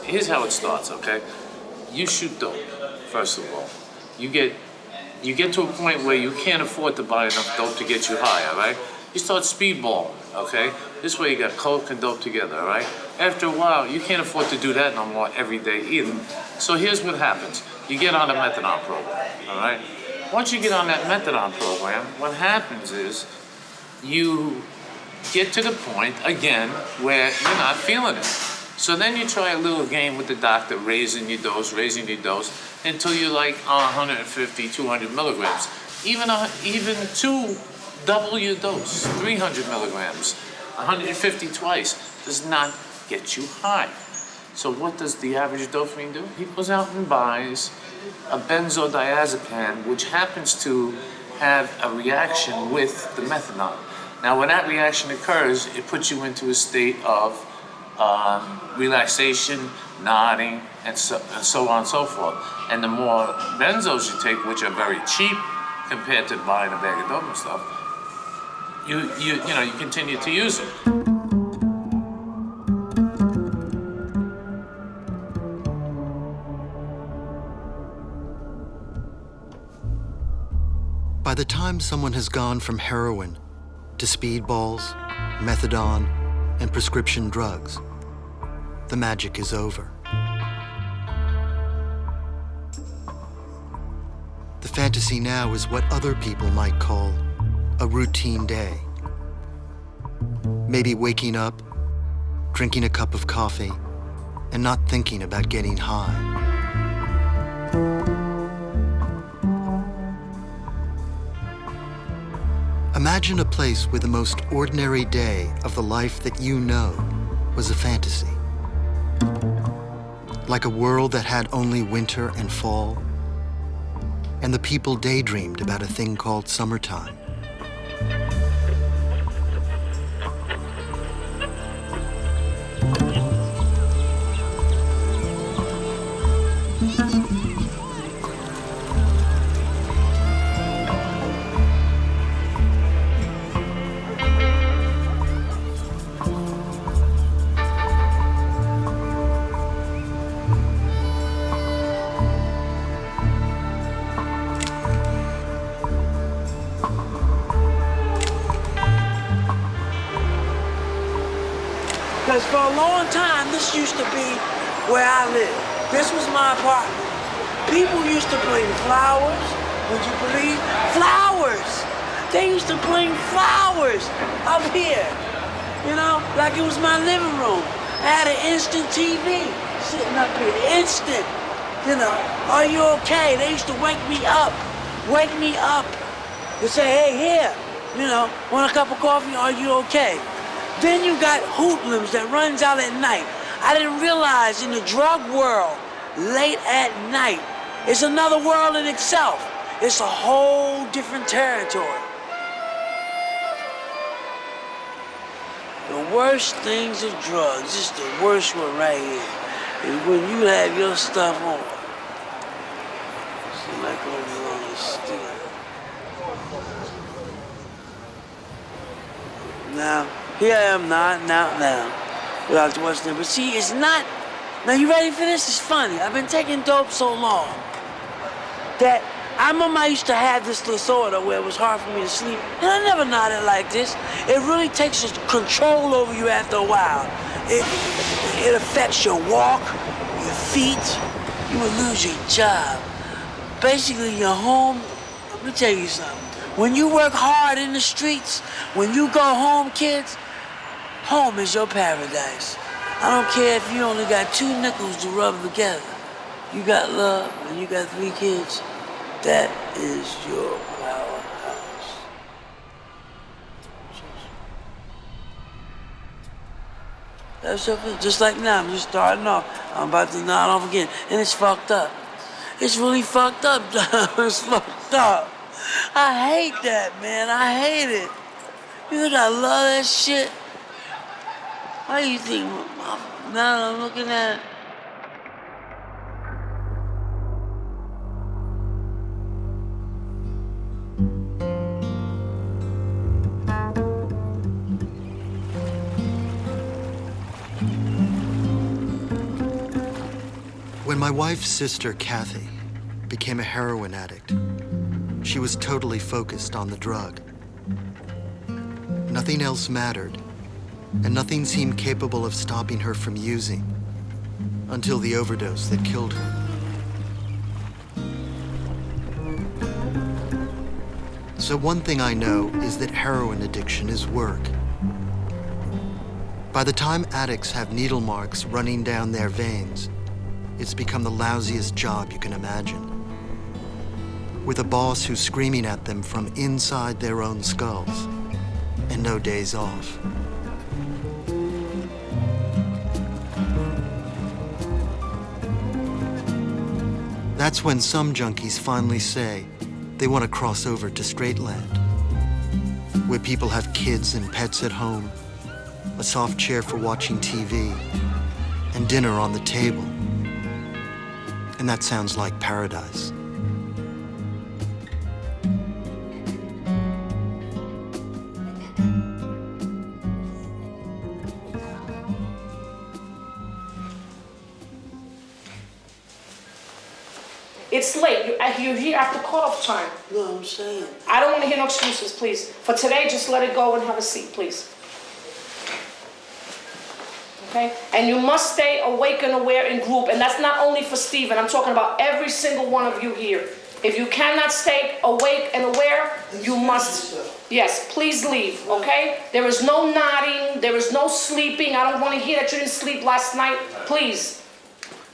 here's how it starts, okay? You shoot dope, first of all. You get to a point where you can't afford to buy enough dope to get you high, all right? You start speedballing, okay? This way you got coke and dope together, all right? After a while, you can't afford to do that no more every day either. So here's what happens. You get on a methadone program, all right? Once you get on that methadone program, what happens is you get to the point, again, where you're not feeling it. So then you try a little game with the doctor, raising your dose, until you're like 150, 200 milligrams. Even two, double your dose, 300 milligrams, 150 twice, does not get you high. So what does the average dopamine do? He goes out and buys a benzodiazepam, which happens to have a reaction with the methadone. Now, when that reaction occurs, it puts you into a state of relaxation, nodding, and so on and so forth. And the more benzos you take, which are very cheap compared to buying a bag of dope and stuff, you continue to use them. By the time someone has gone from heroin to speedballs, methadone, and prescription drugs, the magic is over. The fantasy now is what other people might call a routine day. Maybe waking up, drinking a cup of coffee, and not thinking about getting high. Imagine a place where the most ordinary day of the life that you know was a fantasy. Like a world that had only winter and fall, and the people daydreamed about a thing called summertime. Because for a long time, this used to be where I lived. This was my apartment. People used to bring flowers. Would you believe? Flowers! They used to bring flowers up here. You know, like it was my living room. I had an instant TV sitting up here. Instant. You know, are you okay? They used to wake me up. Wake me up. They say, hey, here. You know, want a cup of coffee? Are you okay? Then you got hoodlums that runs out at night. I didn't realize in the drug world, late at night, it's another world in itself. It's a whole different territory. The worst things of drugs, this is the worst one right here, is when you have your stuff on. See, like over on the stick. Now, here I am now, without too much thing. But see, it's not, now you ready for this? It's funny. I've been taking dope so long that I remember I used to have this disorder where it was hard for me to sleep, and I never nodded like this. It really takes control over you after a while. It affects your walk, your feet. You will lose your job. Basically, your home, let me tell you something. When you work hard in the streets, when you go home, kids, home is your paradise. I don't care if you only got 2 nickels to rub together. You got love and you got 3 kids. That is your powerhouse. That's okay. Just like now, I'm just starting off. I'm about to nod off again, and it's fucked up. It's really fucked up, It's fucked up. I hate that, man. I hate it. You think I love that shit? Why do you think, now that I'm looking at it? my wife's sister, Kathy, became a heroin addict, she was totally focused on the drug. Nothing else mattered, and nothing seemed capable of stopping her from using, until the overdose that killed her. So one thing I know is that heroin addiction is work. By the time addicts have needle marks running down their veins, it's become the lousiest job you can imagine. With a boss who's screaming at them from inside their own skulls, and no days off. That's when some junkies finally say they want to cross over to straight land, where people have kids and pets at home, a soft chair for watching TV, and dinner on the table. And that sounds like paradise. It's late. You're here after cutoff time. No, I'm saying. I don't want to hear no excuses, please. For today, just let it go and have a seat, please. Okay? And you must stay awake and aware in group. And that's not only for Steven. I'm talking about every single one of you here. If you cannot stay awake and aware, you must. Yes, please leave, okay? There is no nodding. There is no sleeping. I don't want to hear that you didn't sleep last night. Please.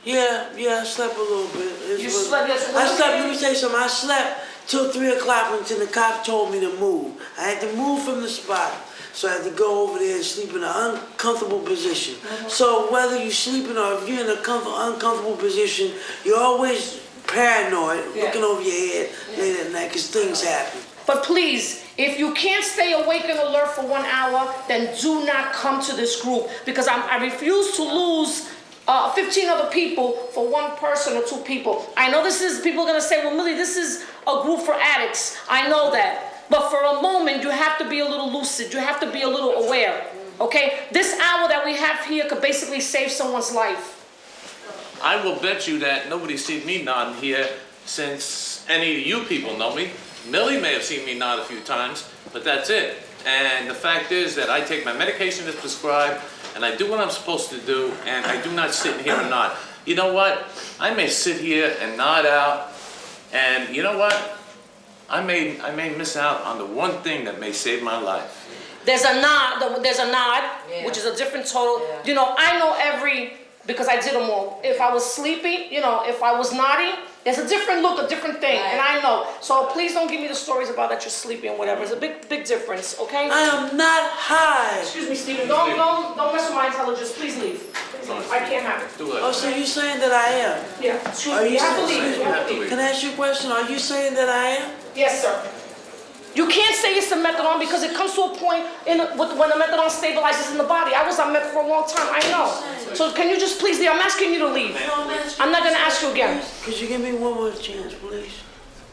Yeah, I slept a little bit. You slept yesterday? I slept, let me tell you something, I slept till 3 o'clock until the cop told me to move. I had to move from the spot. So I had to go over there and sleep in an uncomfortable position. So whether you're sleeping or if you're in a uncomfortable position, you're always paranoid, looking over your head late at night because things happen. But please, if you can't stay awake and alert for 1 hour, then do not come to this group because I refuse to lose 15 other people for one person or 2 people. I know this is, people are gonna say, well, Millie, this is a group for addicts. I know that. But for a moment, you have to be a little lucid. You have to be a little aware, okay? This hour that we have here could basically save someone's life. I will bet you that nobody's seen me nod here since any of you people know me. Millie may have seen me nod a few times, but that's it. And the fact is that I take my medication as prescribed, and I do what I'm supposed to do, and I do not sit here and nod. You know what? I may sit here and nod out, and you know what? I may miss out on the one thing that may save my life. There's a nod, which is a different total. Yeah. You know, I know because I did them all. If I was sleeping, you know, if I was nodding, there's a different look, a different thing, and I know. So please don't give me the stories about that you're sleeping or whatever. It's a big difference, okay? I am not high. Excuse me, Steven. Don't mess with my intelligence. Please leave. I can't have it. Oh, so you're saying that I am? Yeah. Excuse me. You have to leave. You have to leave. Can I ask you a question? Are you saying that I am? Yes, sir. You can't say it's the methadone because it comes to a point when the methadone stabilizes in the body. I was on meth for a long time, I know. So can you just please leave? I'm asking you to leave. I'm not going to ask you again. Could you give me one more chance, please?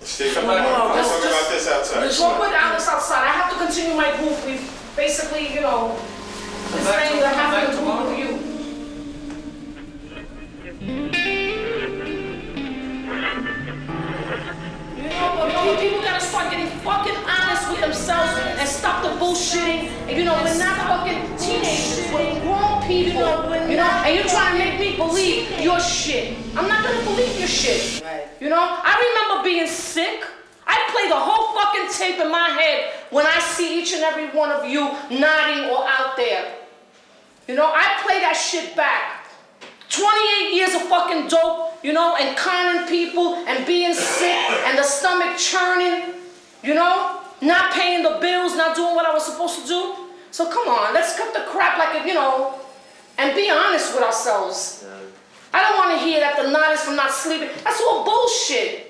Steve, come back. We'll talk about this outside. We'll put Alice outside. I have to continue my group. We basically, you know, this thing that happened to all of you. People gotta start getting fucking honest with themselves and stop the bullshitting. And you know, we're not fucking teenagers, we're grown people. You know, and you're trying to make me believe your shit. I'm not gonna believe your shit. You know, I remember being sick. I play the whole fucking tape in my head when I see each and every one of you nodding or out there. You know, I play that shit back. 28 years of fucking dope, you know, and conning people and being sick and the stomach churning, you know, not paying the bills, not doing what I was supposed to do. So come on, let's cut the crap like, you know, and be honest with ourselves. I don't want to hear that the nod is from not sleeping. That's all bullshit.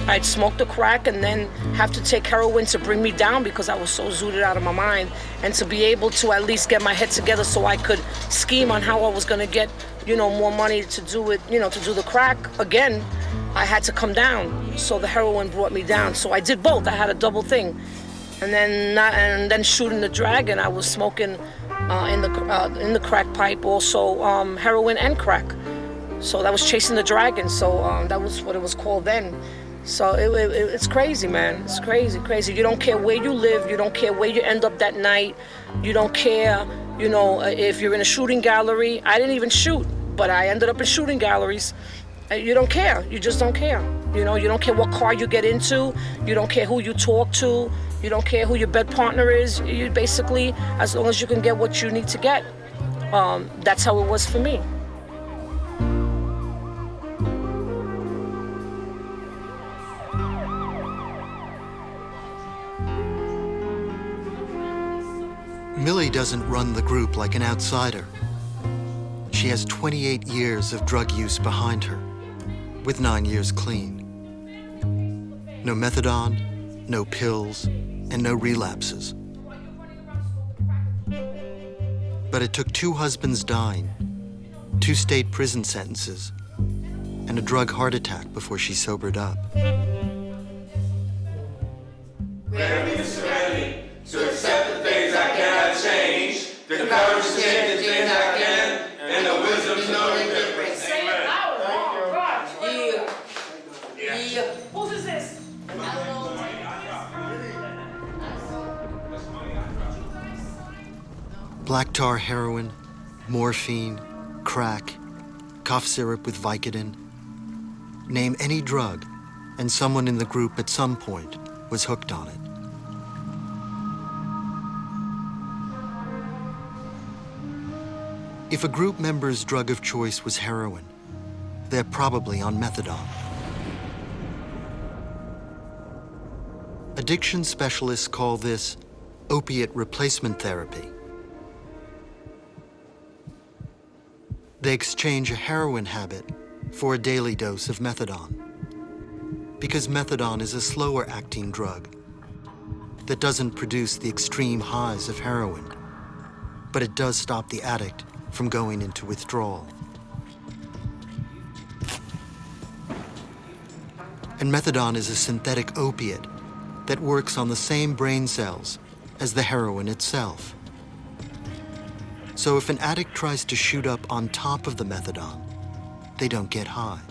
I'd smoke the crack and then have to take heroin to bring me down because I was so zooted out of my mind, and to be able to at least get my head together so I could scheme on how I was going to get, you know, more money to do it, you know, to do the crack. Again, I had to come down. So the heroin brought me down. So I did both. I had a double thing. And then shooting the dragon, I was smoking in the crack pipe, also heroin and crack. So that was chasing the dragon. So that was what it was called then. So it's crazy, man. It's crazy, crazy. You don't care where you live. You don't care where you end up that night. You don't care, if you're in a shooting gallery. I didn't even shoot, but I ended up in shooting galleries. You don't care. You just don't care. You don't care what car you get into. You don't care who you talk to. You don't care who your bed partner is. You basically, as long as you can get what you need to get. That's how it was for me. Millie doesn't run the group like an outsider. She has 28 years of drug use behind her, with 9 years clean. No methadone, no pills, and no relapses. But it took 2 husbands dying, 2 state prison sentences, and a drug heart attack before she sobered up. Grant me the serenity to accept the things I cannot change, the courage to change the things I can, and the wisdom to know the difference. Say it louder. Oh, God. Yeah. Whose is this? Black tar heroin, morphine, crack, cough syrup with Vicodin. Name any drug, and someone in the group at some point was hooked on it. If a group member's drug of choice was heroin, they're probably on methadone. Addiction specialists call this opiate replacement therapy. They exchange a heroin habit for a daily dose of methadone, because methadone is a slower-acting drug that doesn't produce the extreme highs of heroin, but it does stop the addict from going into withdrawal. And methadone is a synthetic opiate that works on the same brain cells as the heroin itself. So if an addict tries to shoot up on top of the methadone, they don't get high.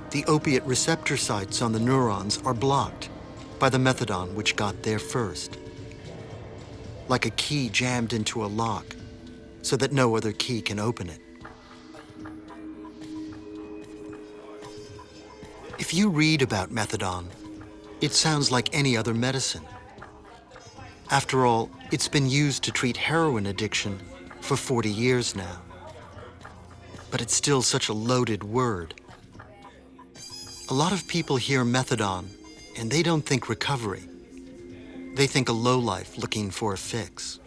The opiate receptor sites on the neurons are blocked by the methadone which got there first, like a key jammed into a lock so that no other key can open it. If you read about methadone, it sounds like any other medicine. After all, it's been used to treat heroin addiction for 40 years now. But it's still such a loaded word. A lot of people hear methadone and they don't think recovery. They think a lowlife looking for a fix.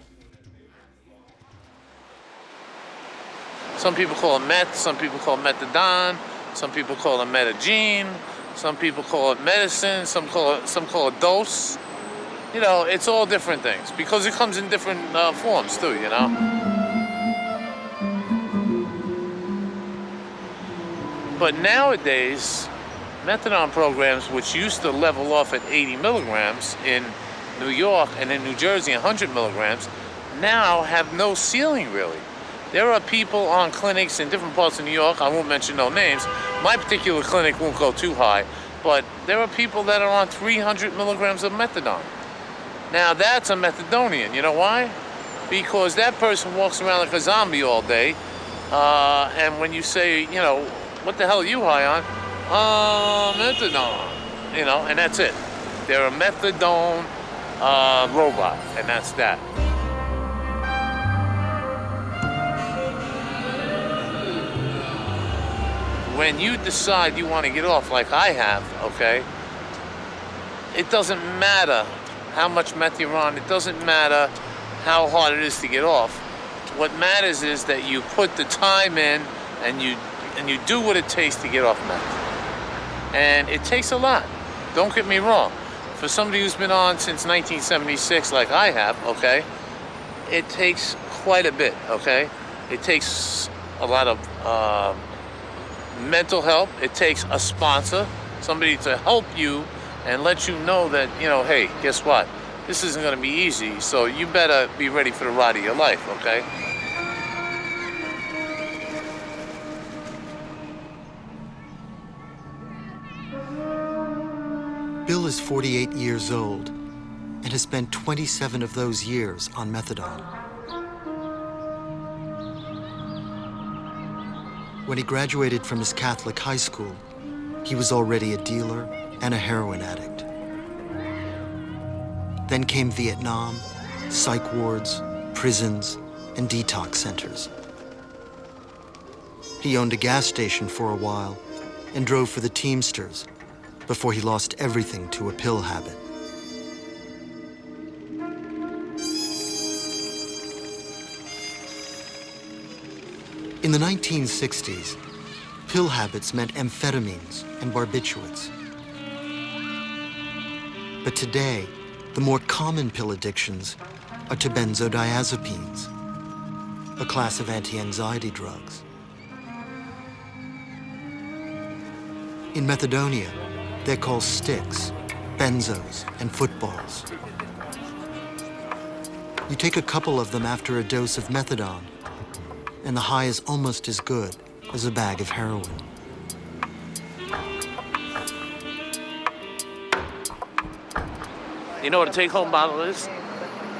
Some people call it meth, some people call it methadone, some people call it metagene, some people call it medicine, some call it dose. It's all different things because it comes in different forms too, But nowadays, methadone programs, which used to level off at 80 milligrams in New York and in New Jersey 100 milligrams, now have no ceiling really. There are people on clinics in different parts of New York, I won't mention no names, my particular clinic won't go too high, but there are people that are on 300 milligrams of methadone. Now that's a Methadonian, you know why? Because that person walks around like a zombie all day, and when you say, what the hell are you high on? Methadone, and that's it. They're a methadone robot, and that's that. When you decide you want to get off, like I have, okay, it doesn't matter how much meth you're on. It doesn't matter how hard it is to get off. What matters is that you put the time in and you do what it takes to get off meth. And it takes a lot. Don't get me wrong. For somebody who's been on since 1976, like I have, okay, it takes quite a bit, okay? It takes a lot of mental help. It takes a sponsor, somebody to help you and let you know that, hey, guess what? This isn't gonna be easy, so you better be ready for the ride of your life, okay? Bill is 48 years old and has spent 27 of those years on methadone. When he graduated from his Catholic high school, he was already a dealer and a heroin addict. Then came Vietnam, psych wards, prisons, and detox centers. He owned a gas station for a while and drove for the Teamsters before he lost everything to a pill habit. In the 1960s, pill habits meant amphetamines and barbiturates. But today, the more common pill addictions are to benzodiazepines, a class of anti-anxiety drugs. In Methadonia, they're called sticks, benzos, and footballs. You take a couple of them after a dose of methadone, and the high is almost as good as a bag of heroin. You know what a take-home bottle is?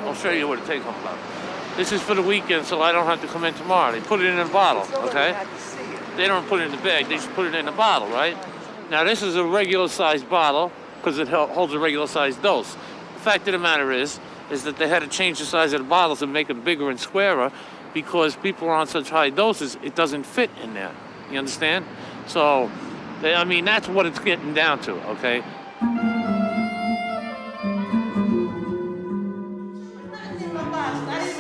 I'll show you what a take-home bottle is. This is for the weekend, so I don't have to come in tomorrow. They put it in a bottle, okay? They don't put it in the bag, they just put it in a bottle, right? Now, this is a regular-sized bottle because it holds a regular-sized dose. The fact of the matter is that they had to change the size of the bottles and make them bigger and squarer because people are on such high doses, it doesn't fit in there. You understand? So, I mean, that's what it's getting down to, okay?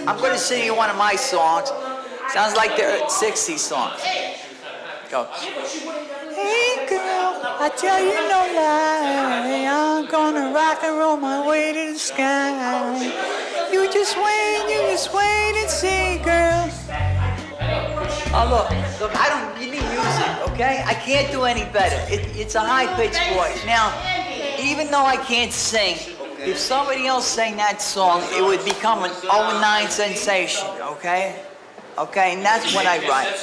I'm going to sing you one of my songs. Sounds like they're 60s songs. Go. Hey girl, I tell you no lie, I'm gonna rock and roll my way to the sky. You just wait and see, girl. Oh look, you need music, okay? I can't do any better. It's a high-pitched voice. Now, even though I can't sing, if somebody else sang that song, it would become an overnight sensation, okay? Okay, and that's what I write.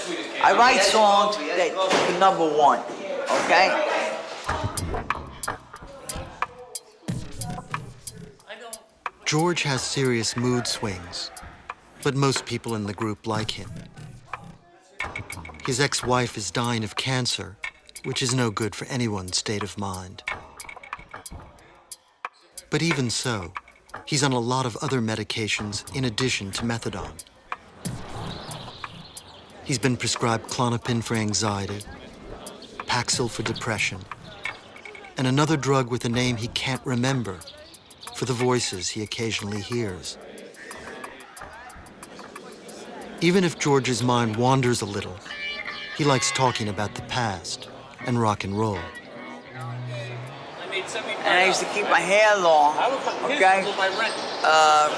I write songs that are number one, okay? George has serious mood swings, but most people in the group like him. His ex-wife is dying of cancer, which is no good for anyone's state of mind. But even so, he's on a lot of other medications in addition to methadone. He's been prescribed Klonopin for anxiety, Paxil for depression, and another drug with a name he can't remember for the voices he occasionally hears. Even if George's mind wanders a little, he likes talking about the past and rock and roll. And I used to keep my hair long, okay?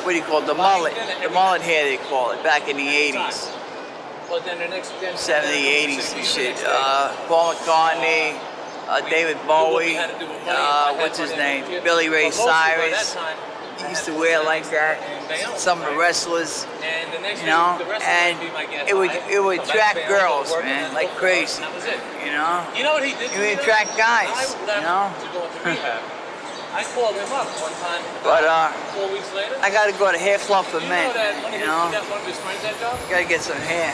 What do you call it? The mullet hair they call it, back in the 80s. 70s, 80s and shit. Paul McCartney, David Bowie, what's his name? Billy Ray Cyrus. He used to wear like that. Some of the wrestlers, you know, and it would attract girls, man, like crazy. You know? It would attract guys, you know? I called him up one time. But 4 weeks later, I gotta go to Hair Club for Men, you know? one of his friends that job? Gotta get some hair.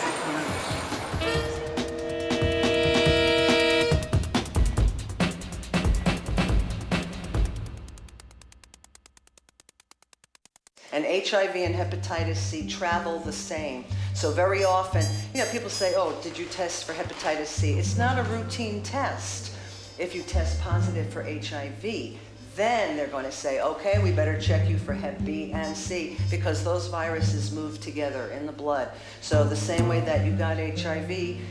And HIV and hepatitis C travel the same. So very often, you know, people say, oh, did you test for hepatitis C? It's not a routine test. If you test positive for HIV, then they're going to say, okay, we better check you for Hep B and C because those viruses move together in the blood. So the same way that you got HIV,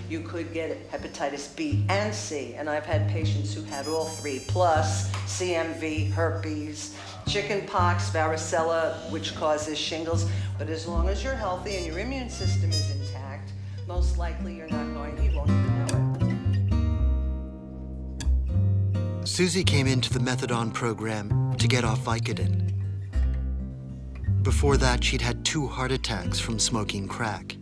you could get hepatitis B and C. And I've had patients who had all three, plus CMV, herpes, chicken pox, varicella, which causes shingles. But as long as you're healthy and your immune system is intact, most likely you won't even know it. Susie came into the methadone program to get off Vicodin. before that, she'd had 2 heart attacks from smoking crack.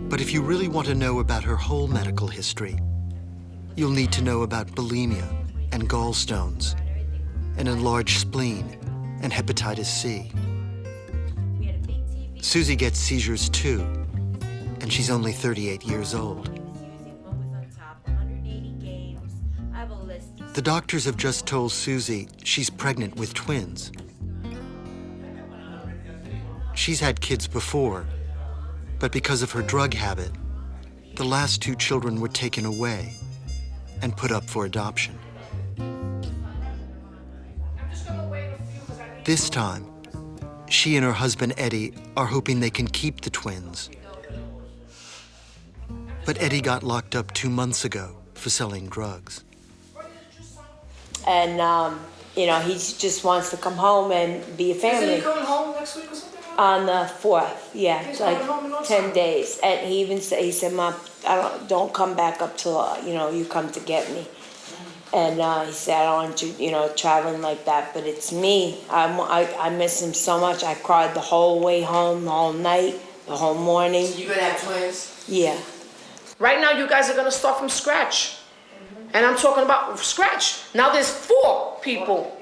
But if you really want to know about her whole medical history, you'll need to know about bulimia and gallstones, an enlarged spleen, and hepatitis C. Susie gets seizures too, and she's only 38 years old. The doctors have just told Susie she's pregnant with twins. She's had kids before, but because of her drug habit, the last 2 children were taken away and put up for adoption. This time, she and her husband Eddie are hoping they can keep the twins. But Eddie got locked up 2 months ago for selling drugs. And, you know, he just wants to come home and be a family. Isn't he coming home next week or something? On the 4th, yeah, He's like coming home in no 10 time. days. And he even said, Mom, don't come back up till, you know, you come to get me. And he said, I don't want you, you know, traveling like that, but it's me. I miss him so much. I cried the whole way home, the whole night, the whole morning. You gonna have twins? Yeah. Right now, you guys are gonna start from scratch. And I'm talking about scratch. Now there's 4 people.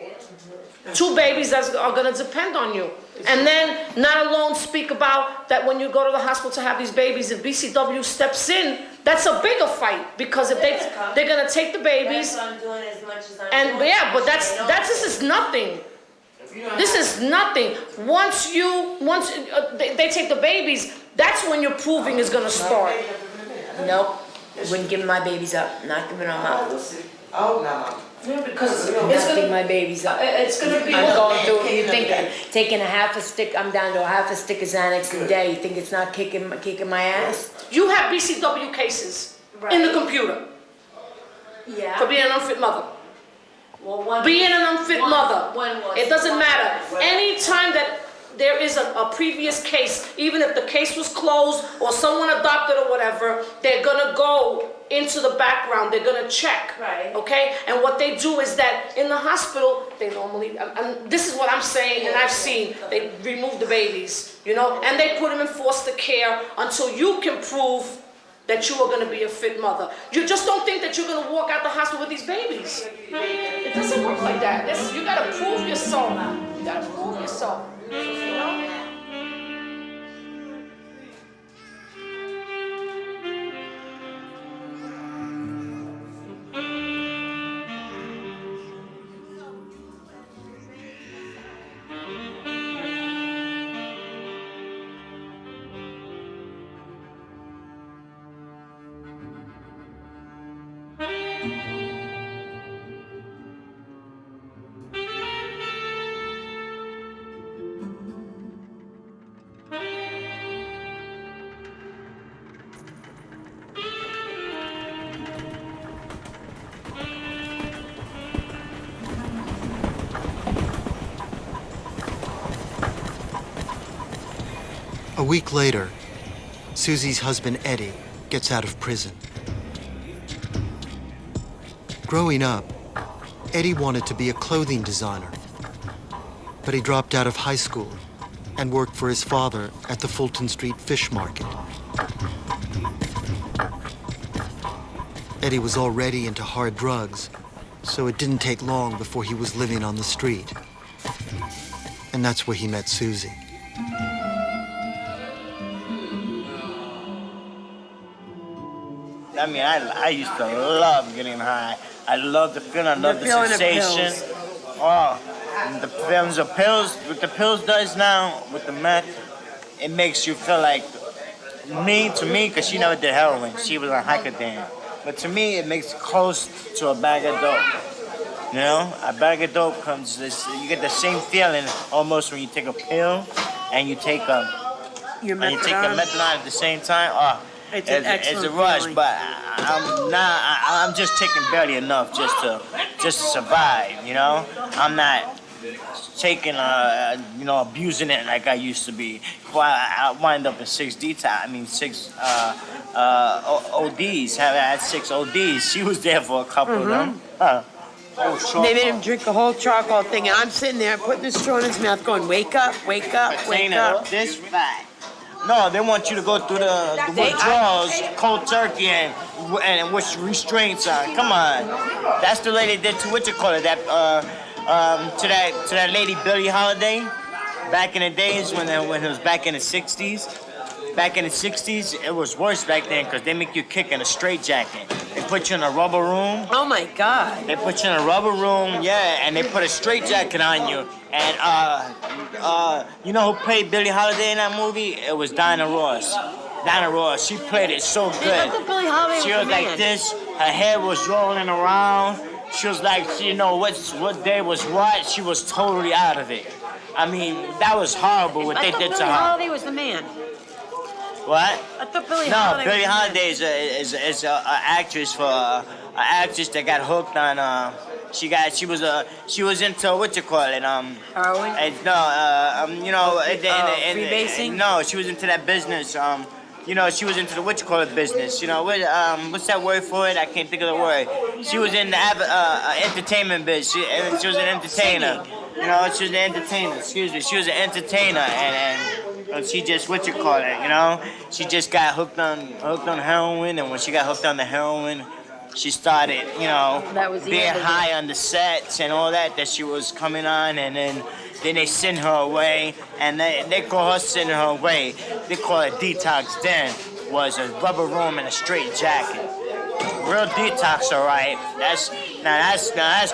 2 babies that are gonna depend on you. And then, not alone speak about that when you go to the hospital to have these babies, if BCW steps in, that's a bigger fight. Because if they're gonna take the babies. That's what I'm doing as much as I'm And doing. yeah, but this is nothing. This is nothing. Once they take the babies, that's when your proving is gonna start. Nope. Wouldn't give my babies up. Not giving them up. Oh, no. Yeah, because Not it's giving gonna, my babies up. it's gonna be. I'm going through, you think taking a half a stick, I'm down to a half a stick of Xanax a day. You think it's not kicking my ass? You have BCW cases in the computer Yeah. for being an unfit mother. Well, Being an unfit mother. one was- It doesn't matter. Anytime that there is a previous case, even if the case was closed or someone adopted or whatever, they're gonna go into the background, they're gonna check. Right. Okay? And what they do is that in the hospital, they normally, and this is what I'm saying and I've seen, they remove the babies, you know, and they put them in foster care until you can prove that you are going to be a fit mother. You just don't think that you're going to walk out the hospital with these babies. It doesn't work like that. You got to prove yourself. You got to prove yourself. You know? A week later, Susie's husband Eddie gets out of prison. Growing up, Eddie wanted to be a clothing designer, but he dropped out of high school and worked for his father at the Fulton Street Fish Market. Eddie was already into hard drugs, so it didn't take long before he was living on the street. And that's where he met Susie. I mean, I used to love getting high. I love the feeling, I love the sensation. Oh, and the feelings of pills, what the pills does now with the meth, it makes you feel like, to me, because she never did heroin, she was on Hycodane. But to me, it makes it close to a bag of dope. You know, a bag of dope comes, you get the same feeling almost when you take a pill and you take a methadone at the same time. Oh, it's a rush, feeling. but I'm just taking barely enough just to survive, you know? I'm not taking, abusing it like I used to be. I wind up in 6 ODs. I had 6 ODs. She was there for a couple of them. They made him drink the whole charcoal thing, and I'm sitting there putting the straw in his mouth going, wake up, wake up, wake up. This fat. No, they want you to go through the withdrawals, cold turkey, and which restraints are. Come on. That's the lady did to what you call it, that to that lady Billie Holiday, back in the days when it was back in the 60s. Back in the 60s, it was worse back then because they make you kick in a straitjacket. They put you in a rubber room. Oh my God. They put you in a rubber room, yeah, and they put a straitjacket on you. And you know who played Billie Holiday in that movie? It was Dinah Ross. Dinah Ross, she played it so good. I thought Billie Holiday She was like this, her hair was rolling around. She was like, you know, what day was what? She was totally out of it. I mean, that was horrible what they did to her. Billie Holiday was the man. What? I thought Billie Holiday. No, Billie Holiday is an actress an actress that got hooked on. She was into what you call it Heroin. You know, freebasing. No, she was into that business. You know, she was into the what you call it business. You know, what's that word for it? I can't think of the word. She was in the entertainment biz. She was an entertainer. You know, she was an entertainer. Excuse me. She was an entertainer, and she just what you call it. You know, she just got hooked on heroin, and when she got hooked on the heroin, she started, you know, being high on the sets and all that she was coming on, and then they send her away, and they call her sending her away. They call it detox. Then was a rubber room and a straight jacket. Real detox, all right. That's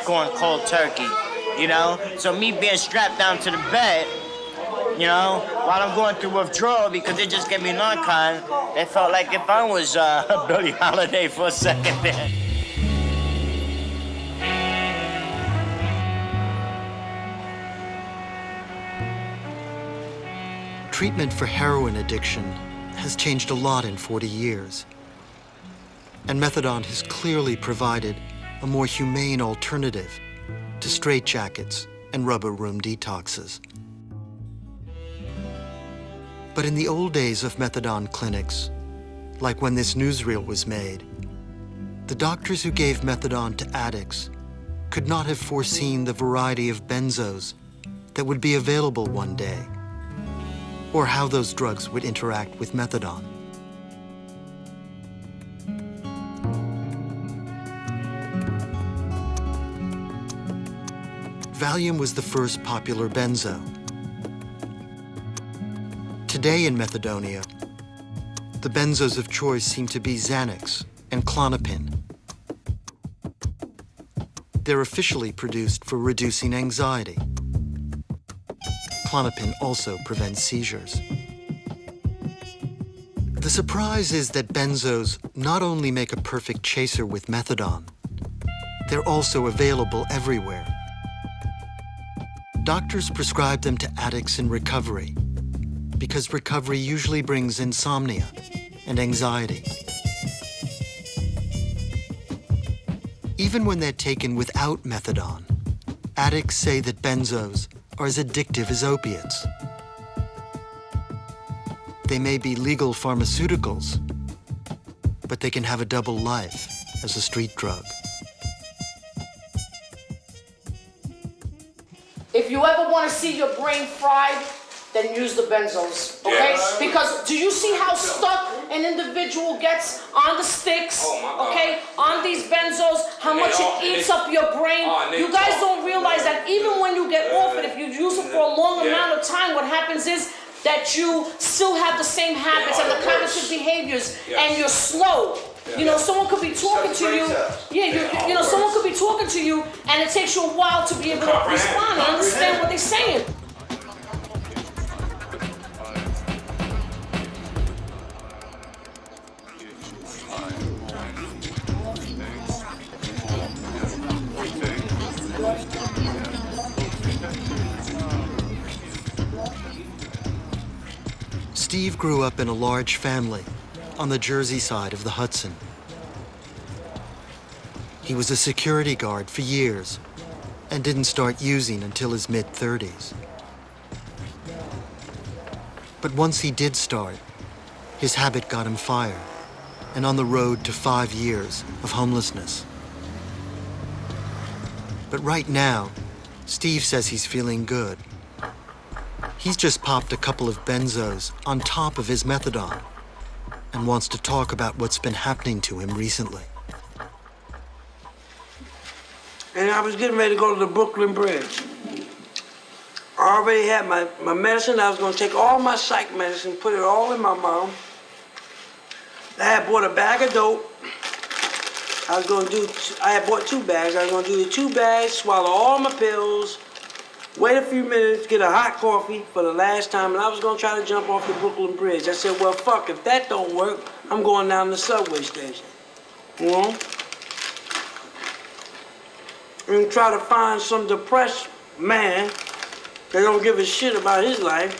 going cold turkey, you know. So me being strapped down to the bed, you know, while I'm going through withdrawal because they just gave me Narcan, it felt like if I was Billie Holiday for a second there. Treatment for heroin addiction has changed a lot in 40 years. And methadone has clearly provided a more humane alternative to straitjackets and rubber room detoxes. But in the old days of methadone clinics, like when this newsreel was made, the doctors who gave methadone to addicts could not have foreseen the variety of benzos that would be available one day, or how those drugs would interact with methadone. Valium was the first popular benzo. Today in Methadonia, the benzos of choice seem to be Xanax and Klonopin. They're officially produced for reducing anxiety. Klonopin also prevents seizures. The surprise is that benzos not only make a perfect chaser with methadone, they're also available everywhere. Doctors prescribe them to addicts in recovery because recovery usually brings insomnia and anxiety. Even when they're taken without methadone, addicts say that benzos are as addictive as opiates. They may be legal pharmaceuticals, but they can have a double life as a street drug. If you ever want to see your brain fried, then use the benzos, okay? Yes. Because do you see how stuck an individual gets on the sticks, okay? On these benzos, how much it eats up your brain. You guys don't realize that even when you get off it, if you use it for a long amount of time, what happens is that you still have the same habits and the cognitive behaviors, and you're slow. You know, someone could be talking to you. Yeah, you know, someone could be talking to you, and it takes you a while to be able to respond and understand what they're saying. Steve grew up in a large family on the Jersey side of the Hudson. He was a security guard for years and didn't start using until his mid-30s. But once he did start, his habit got him fired and on the road to 5 years of homelessness. But right now, Steve says he's feeling good. He's just popped a couple of benzos on top of his methadone and wants to talk about what's been happening to him recently. And I was getting ready to go to the Brooklyn Bridge. I already had my medicine. I was gonna take all my psych medicine, put it all in my mouth. I had bought a bag of dope. I had bought 2 bags. I was gonna do the 2 bags, swallow all my pills, wait a few minutes, get a hot coffee for the last time, and I was gonna try to jump off the Brooklyn Bridge. I said, well, fuck, if that don't work, I'm going down to the subway station. You know? And try to find some depressed man that don't give a shit about his life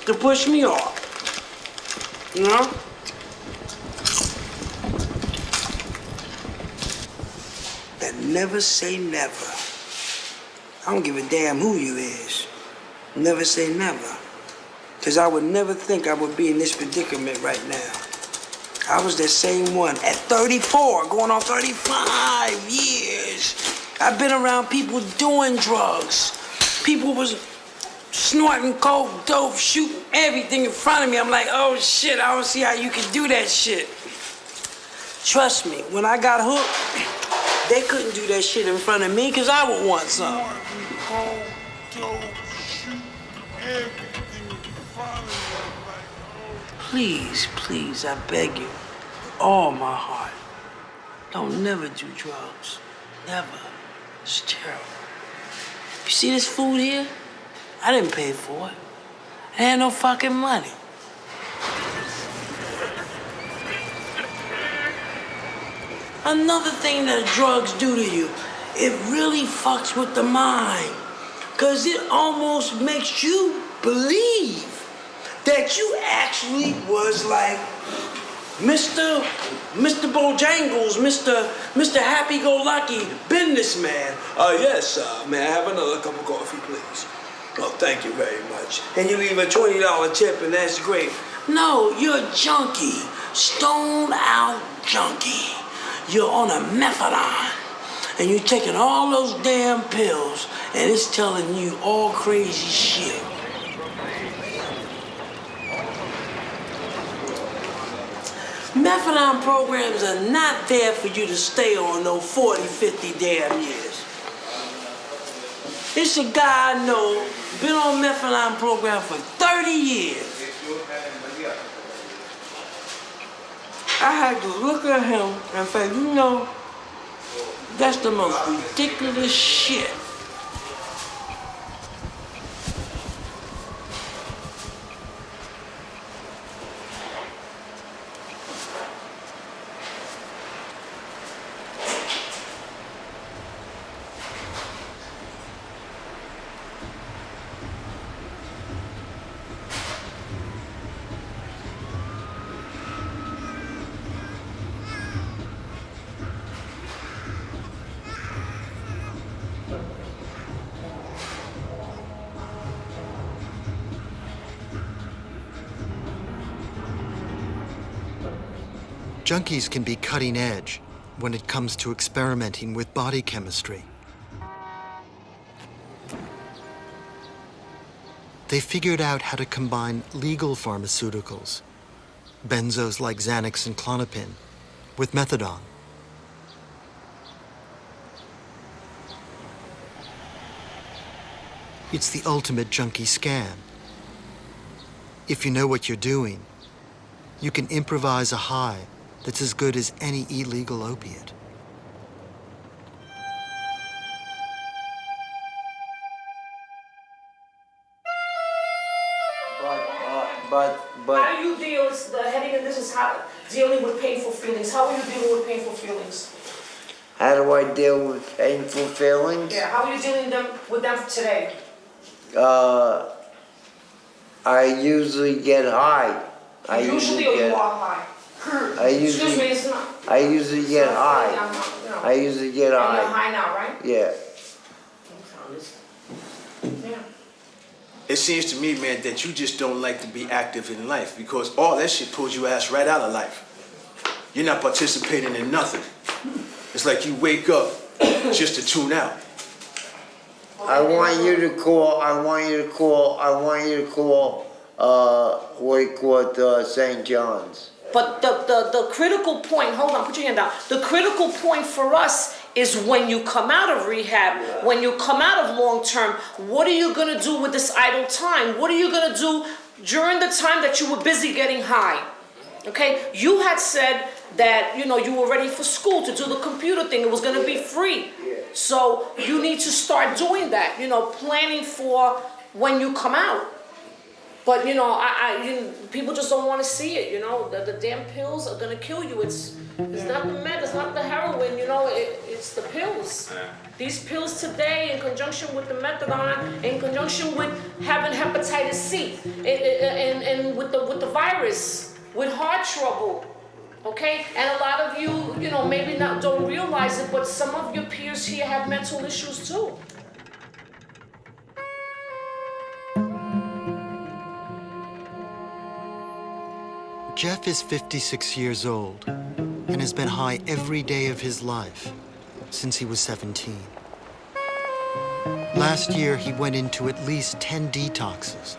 to push me off. You know? And never say never. I don't give a damn who you is. Never say never. Because I would never think I would be in this predicament right now. I was that same one at 34, going on 35 years. I've been around people doing drugs. People was snorting coke, dope, shooting everything in front of me. I'm like, oh shit, I don't see how you can do that shit. Trust me, when I got hooked, they couldn't do that shit in front of me because I would want some. Please, please, I beg you, with all my heart, don't never do drugs. Never. It's terrible. You see this food here? I didn't pay for it. I had no fucking money. Another thing that drugs do to you, it really fucks with the mind. Cause it almost makes you believe that you actually was like Mr. Bojangles, Mr. Happy-Go-Lucky businessman. Yes, may I have another cup of coffee, please? Oh, thank you very much. And you leave a $20 tip, and that's great. No, you're a junkie, stoned out junkie. You're on a methadone, and you're taking all those damn pills, and it's telling you all crazy shit. Methadone programs are not there for you to stay on no 40, 50 damn years. It's a guy I know, been on methadone program for 30 years. I had to look at him and say, you know, that's the most ridiculous shit. Junkies can be cutting edge when it comes to experimenting with body chemistry. They figured out how to combine legal pharmaceuticals, benzos like Xanax and Klonopin, with methadone. It's the ultimate junkie scam. If you know what you're doing, you can improvise a high that's as good as any illegal opiate. But how do you deal with the heading of this is how dealing with painful feelings? How are you dealing with painful feelings? How do I deal with painful feelings? Yeah, how are you dealing with them today? I usually get high. I usually get high. I usually get high. I usually get high. You're high now, right? Yeah. Yeah. It seems to me, man, that you just don't like to be active in life because all that shit pulls your ass right out of life. You're not participating in nothing. It's like you wake up just to tune out. I want you to call, what you call it, St. John's. But the critical point, hold on, put your hand down. The critical point for us is when you come out of rehab, when you come out of long-term, what are you gonna do with this idle time? What are you gonna do during the time that you were busy getting high? Okay, you had said that, you know, you were ready for school to do the computer thing. It was gonna be free. So you need to start doing that, you know, planning for when you come out. But, you know, people just don't want to see it, you know. The damn pills are going to kill you. It's not the meth, it's not the heroin, you know, it's the pills. These pills today, in conjunction with the methadone, in conjunction with having hepatitis C, and with the virus, with heart trouble, okay? And a lot of you know, maybe don't realize it, but some of your peers here have mental issues too. Jeff is 56 years old and has been high every day of his life since he was 17. Last year, he went into at least 10 detoxes,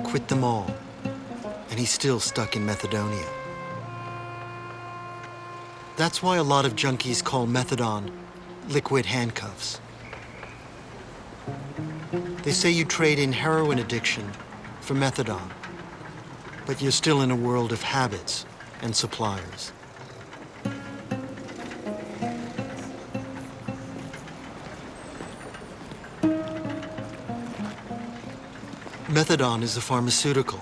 quit them all, and he's still stuck in Methadonia. That's why a lot of junkies call methadone liquid handcuffs. They say you trade in heroin addiction for methadone, but you're still in a world of habits and suppliers. Methadone is a pharmaceutical.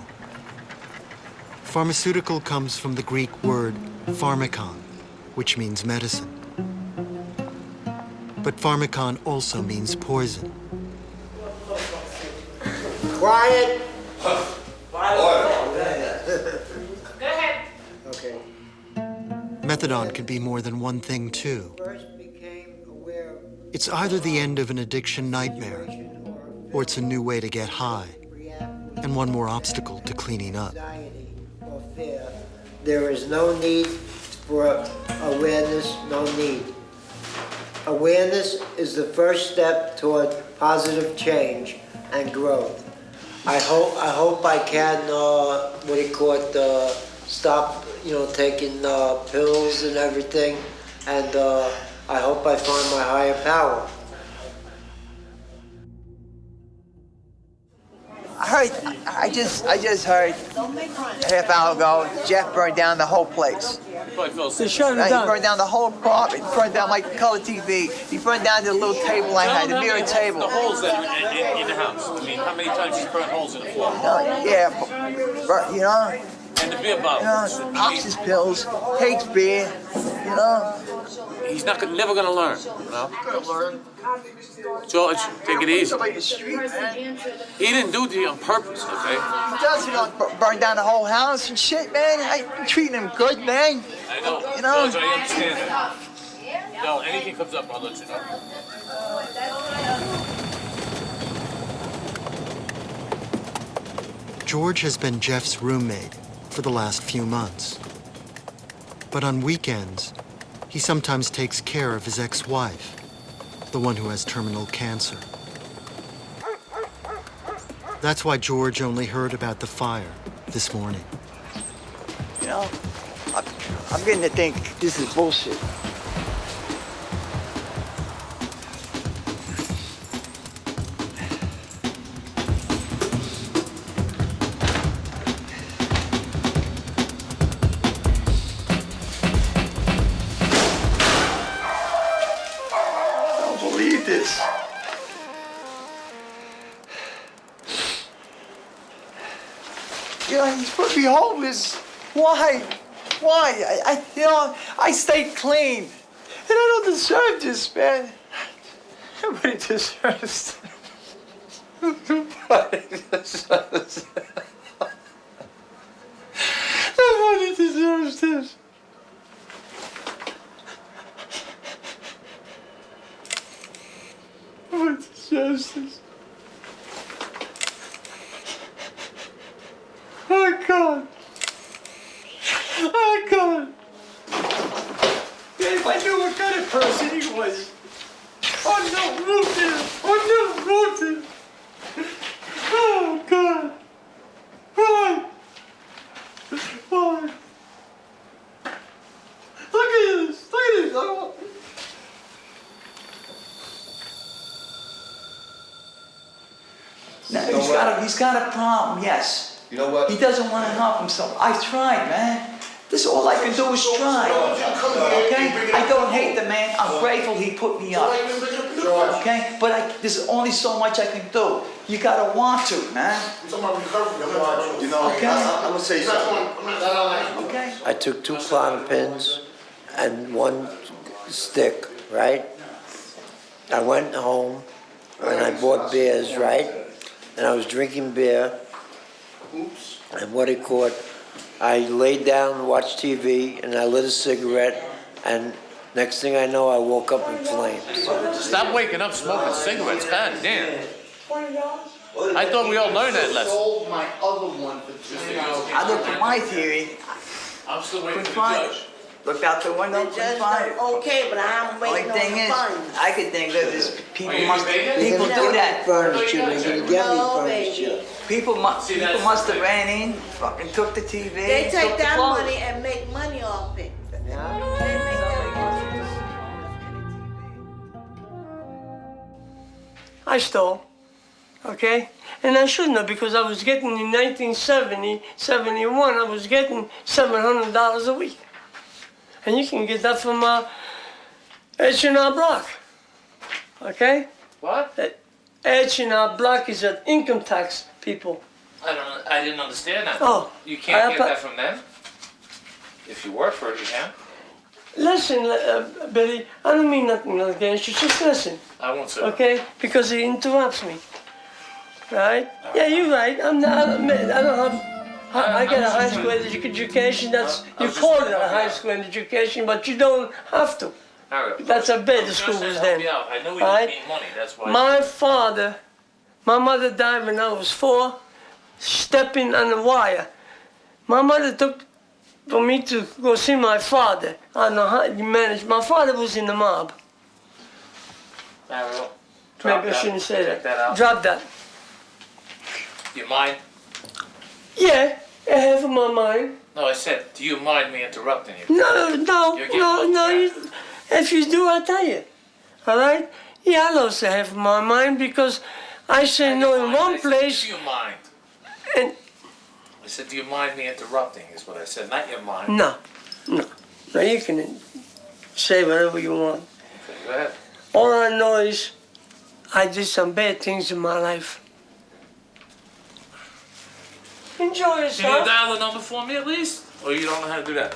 Pharmaceutical comes from the Greek word pharmakon, which means medicine. But pharmakon also means poison. Quiet! Go ahead. Okay. Methadone can be more than one thing, too. It's either the end of an addiction nightmare, or it's a new way to get high, and one more obstacle to cleaning up. There is no need for awareness, no need. Awareness is the first step toward positive change and growth. I hope I can, stop, taking pills and everything, and I hope I find my higher power. I just heard a half hour ago, Jeff burned down the whole place. So shut it down. He burned down the whole apartment. He burned down my color TV. He burned down the little table I had, the mirror table. The holes that are in the house. I mean, how many times you burnt holes in the floor? Yeah, you know. And the beer bottles. Pops his pills, takes beer, you know. He's never gonna learn, you know? George, take it easy. He didn't do it on purpose, okay? He does, burn down the whole house and shit, man. I'm treating him good, man. I know. You know? George, I understand that. No, anything comes up, I'll let you know. George has been Jeff's roommate for the last few months. But on weekends, he sometimes takes care of his ex-wife, the one who has terminal cancer. That's why George only heard about the fire this morning. You know, I'm getting to think this is bullshit. This. You know, he's put me homeless. Why? Why? I stay clean. And I don't deserve this, man. Nobody deserves this. Nobody deserves this. Nobody deserves this. Nobody deserves this. Oh, God. Oh, God. Man, if I knew what kind of person he was, Unflinching. Oh, God. Why? Why? Look at this. Look at this. No, he's got a problem, yes. You know what? He doesn't want to help himself. I've tried, man. This is all I can do is try. Okay? I don't hate the man. I'm grateful he put me up. Okay? But there's only so much I can do. You gotta want to, man. You know, okay? I'm gonna say something. Okay? I took 2 Clonopins and 1 stick, right? I went home and I bought beers, right? And I was drinking beer. And what it caught, I laid down and watched TV and I lit a cigarette, and next thing I know, I woke up in flames. Stop waking up smoking cigarettes, god damn. I thought we all learned that lesson. Sold my other one for $2. I looked at my theory. I'm still waiting for the judge. Looked out the window, couldn't find it. Okay, but I'm waiting on thing the is, funds. I could think that this people you must vegan? people do that. Furniture, they're gonna get me furniture. People must have ran in, fucking took the TV. They took take the that clothes. money and make money off it. I stole, okay? And I shouldn't have, because I was getting, in 1970, 71, I was getting $700 a week. And you can get that from H&R Block, okay? What? H&R Block is an income tax people. I didn't understand that. Oh. You can't get that from them? If you work for it, you can. Listen, Billy, I don't mean nothing against you, just listen. I won't say. Okay? Because he interrupts me. Right? Yeah, you're right. I don't have... I get a high school education. You call it a high school education, but you don't have to. That's a better school was then. I know we don't need money, that's why. My mother died when I was 4, stepping on the wire. My mother took for me to go see my father. I don't know how he managed. My father was in the mob. Mario, Maybe I shouldn't say that. Check that out. Drop that. You mind? Yeah, I have in my mind. No, I said, do you mind me interrupting you? No. If you do, I'll tell you. All right? Yeah, I also have in my mind because I say no in one place. Do you mind? And I said, do you mind me interrupting, is what I said, not your mind. No. Now you can say whatever you want. Okay, go ahead. All I know is I did some bad things in my life. Enjoy yourself. Can you dial the number for me at least? Or you don't know how to do that?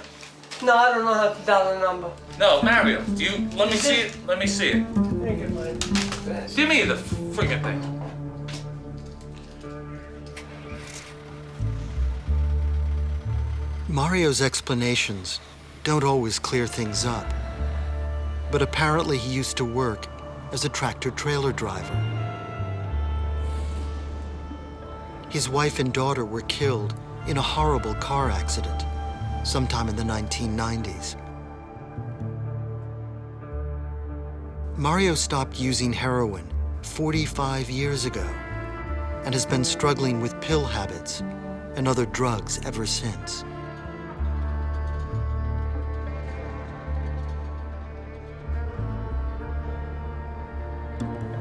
No, I don't know how to dial a number. No, Mario, let me see it. Let me see it. Thank you, man. Give me the friggin' thing. Mario's explanations don't always clear things up, but apparently he used to work as a tractor-trailer driver. His wife and daughter were killed in a horrible car accident sometime in the 1990s. Mario stopped using heroin 45 years ago and has been struggling with pill habits and other drugs ever since.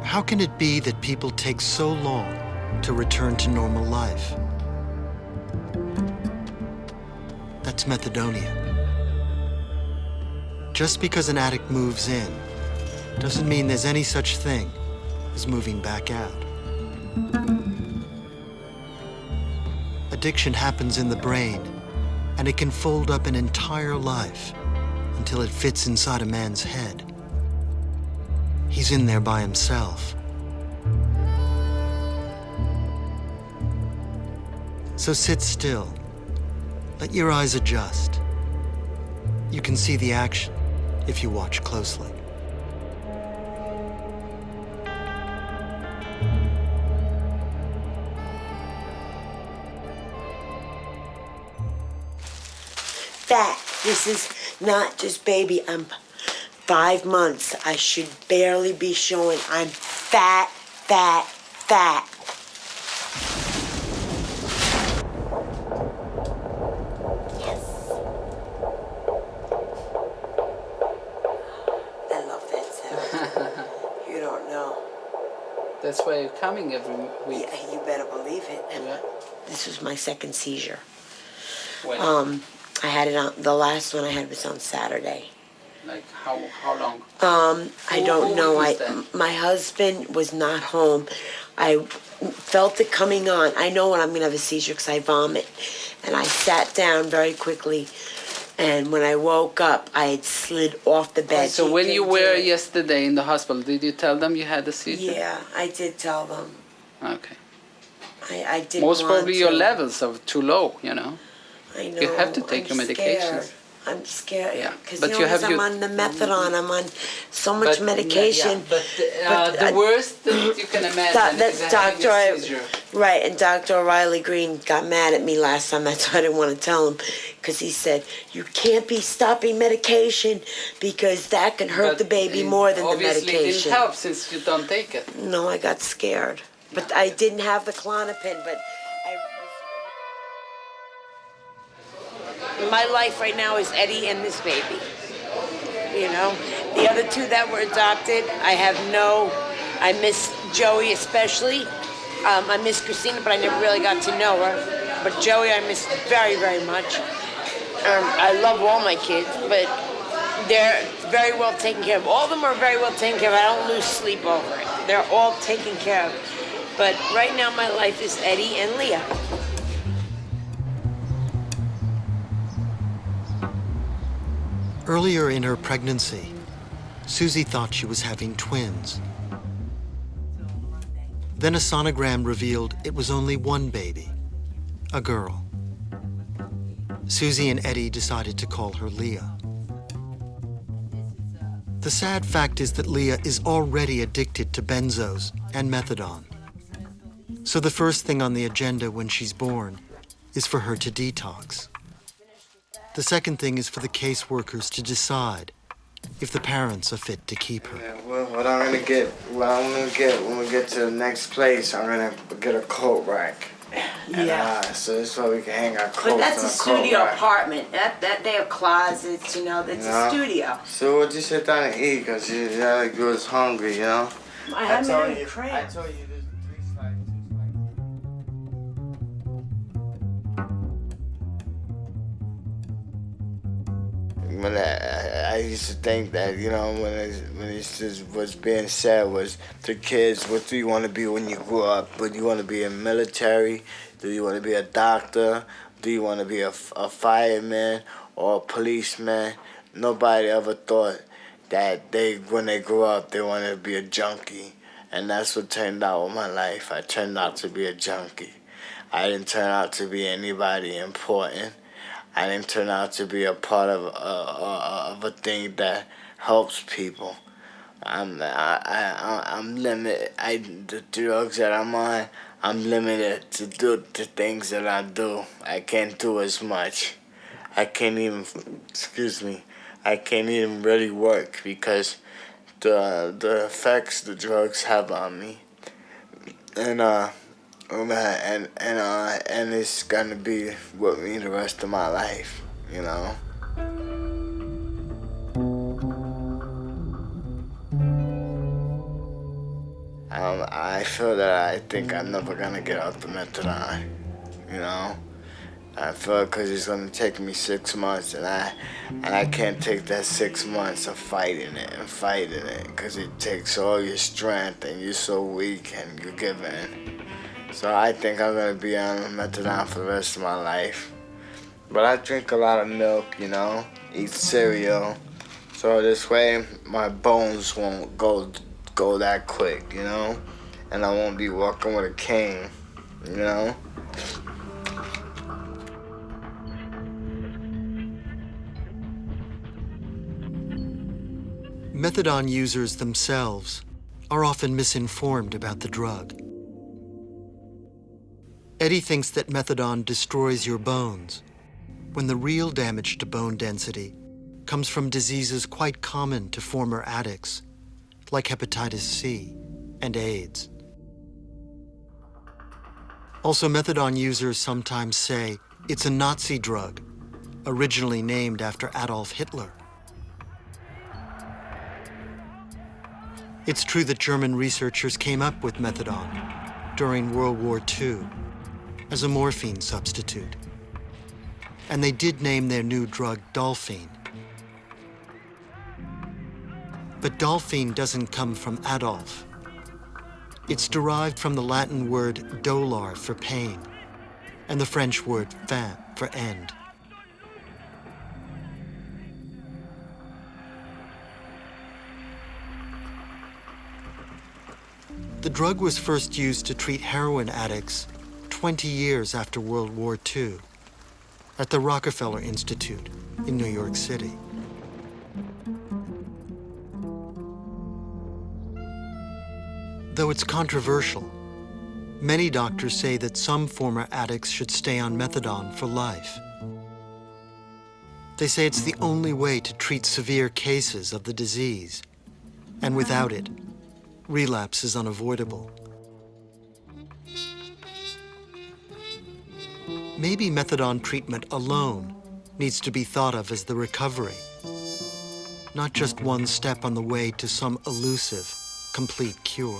How can it be that people take so long to return to normal life? That's Methadonia. Just because an addict moves in doesn't mean there's any such thing as moving back out. Addiction happens in the brain, and it can fold up an entire life until it fits inside a man's head. He's in there by himself. So sit still. Let your eyes adjust. You can see the action if you watch closely. That this is not just baby. I'm 5 months, I should barely be showing I'm fat. Yes. I love that sound. You don't know. That's why you're coming every week. Yeah, you better believe it. Yeah. This was my second seizure. When? I had it on, the last one I had was on Saturday. Like how long? I don't know. witnessed that? My husband was not home. I felt it coming on. I know when I'm gonna have a seizure because I vomit. And I sat down very quickly. And when I woke up, I had slid off the bed. So when you were yesterday in the hospital, did you tell them you had a seizure? Yeah, I did tell them. Okay. I did. Most probably want your to. levels are too low, you know. I know. You have to take your medications. Scared. I'm scared. Yeah, Because but I'm on the methadone. I'm on so much medication. But the worst that you can imagine is having a seizure. Right, and Dr. O'Reilly Green got mad at me last time. That's why I didn't want to tell him. Because he said, you can't be stopping medication because that can hurt the baby more than the medication. Obviously it didn't help since you don't take it. No, I got scared. But I didn't have the Klonopin, but my life right now is Eddie and this baby. You know, the other two that were adopted, I miss Joey especially. I miss Christina, but I never really got to know her. But Joey, I miss very, very much. I love all my kids, but they're very well taken care of. All of them are very well taken care of. I don't lose sleep over it. They're all taken care of. But right now, my life is Eddie and Leah. Earlier in her pregnancy, Susie thought she was having twins. Then a sonogram revealed it was only one baby, a girl. Susie and Eddie decided to call her Leah. The sad fact is that Leah is already addicted to benzos and methadone. So the first thing on the agenda when she's born is for her to detox. The second thing is for the caseworkers to decide if the parents are fit to keep her. Yeah, well, what I'm gonna get when we get to the next place, I'm gonna get a coat rack. Yeah. And, so this way we can hang our coats But that's in a a coat studio rack. apartment. That they have closets, you know, that's a studio. So would you sit down and eat? Because you was hungry, you know? I haven't told had a you, cramp. I told you there's 3 slides, 2 slides. When I used to think that, you know, when it just was being said was to kids, what do you want to be when you grow up? Would you want to be in military? Do you want to be a doctor? Do you want to be a fireman or a policeman? Nobody ever thought that when they grow up, they wanted to be a junkie. And that's what turned out with my life. I turned out to be a junkie. I didn't turn out to be anybody important. I didn't turn out to be a part of a thing that helps people. I'm limited. The drugs that I'm on, I'm limited to do the things that I do. I can't do as much. I can't even really work because the effects the drugs have on me. And it's gonna be with me the rest of my life, you know. I feel that I think I'm never gonna get out the methadone, you know. I feel because it's gonna take me 6 months, and I can't take that 6 months of fighting it, because it takes all your strength, and you're so weak, and you give in. So I think I'm gonna be on methadone for the rest of my life. But I drink a lot of milk, you know, eat cereal, so this way my bones won't go that quick, you know, and I won't be walking with a cane, you know. Methadone users themselves are often misinformed about the drug. Eddie thinks that methadone destroys your bones, when the real damage to bone density comes from diseases quite common to former addicts, like hepatitis C and AIDS. Also, methadone users sometimes say it's a Nazi drug, originally named after Adolf Hitler. It's true that German researchers came up with methadone during World War II as a morphine substitute. And they did name their new drug Dolphine. But Dolphine doesn't come from Adolf. It's derived from the Latin word dolar for pain, and the French word fin for end. The drug was first used to treat heroin addicts 20 years after World War II at the Rockefeller Institute in New York City. Though it's controversial, many doctors say that some former addicts should stay on methadone for life. They say it's the only way to treat severe cases of the disease, and without it, relapse is unavoidable. Maybe methadone treatment alone needs to be thought of as the recovery, not just one step on the way to some elusive, complete cure.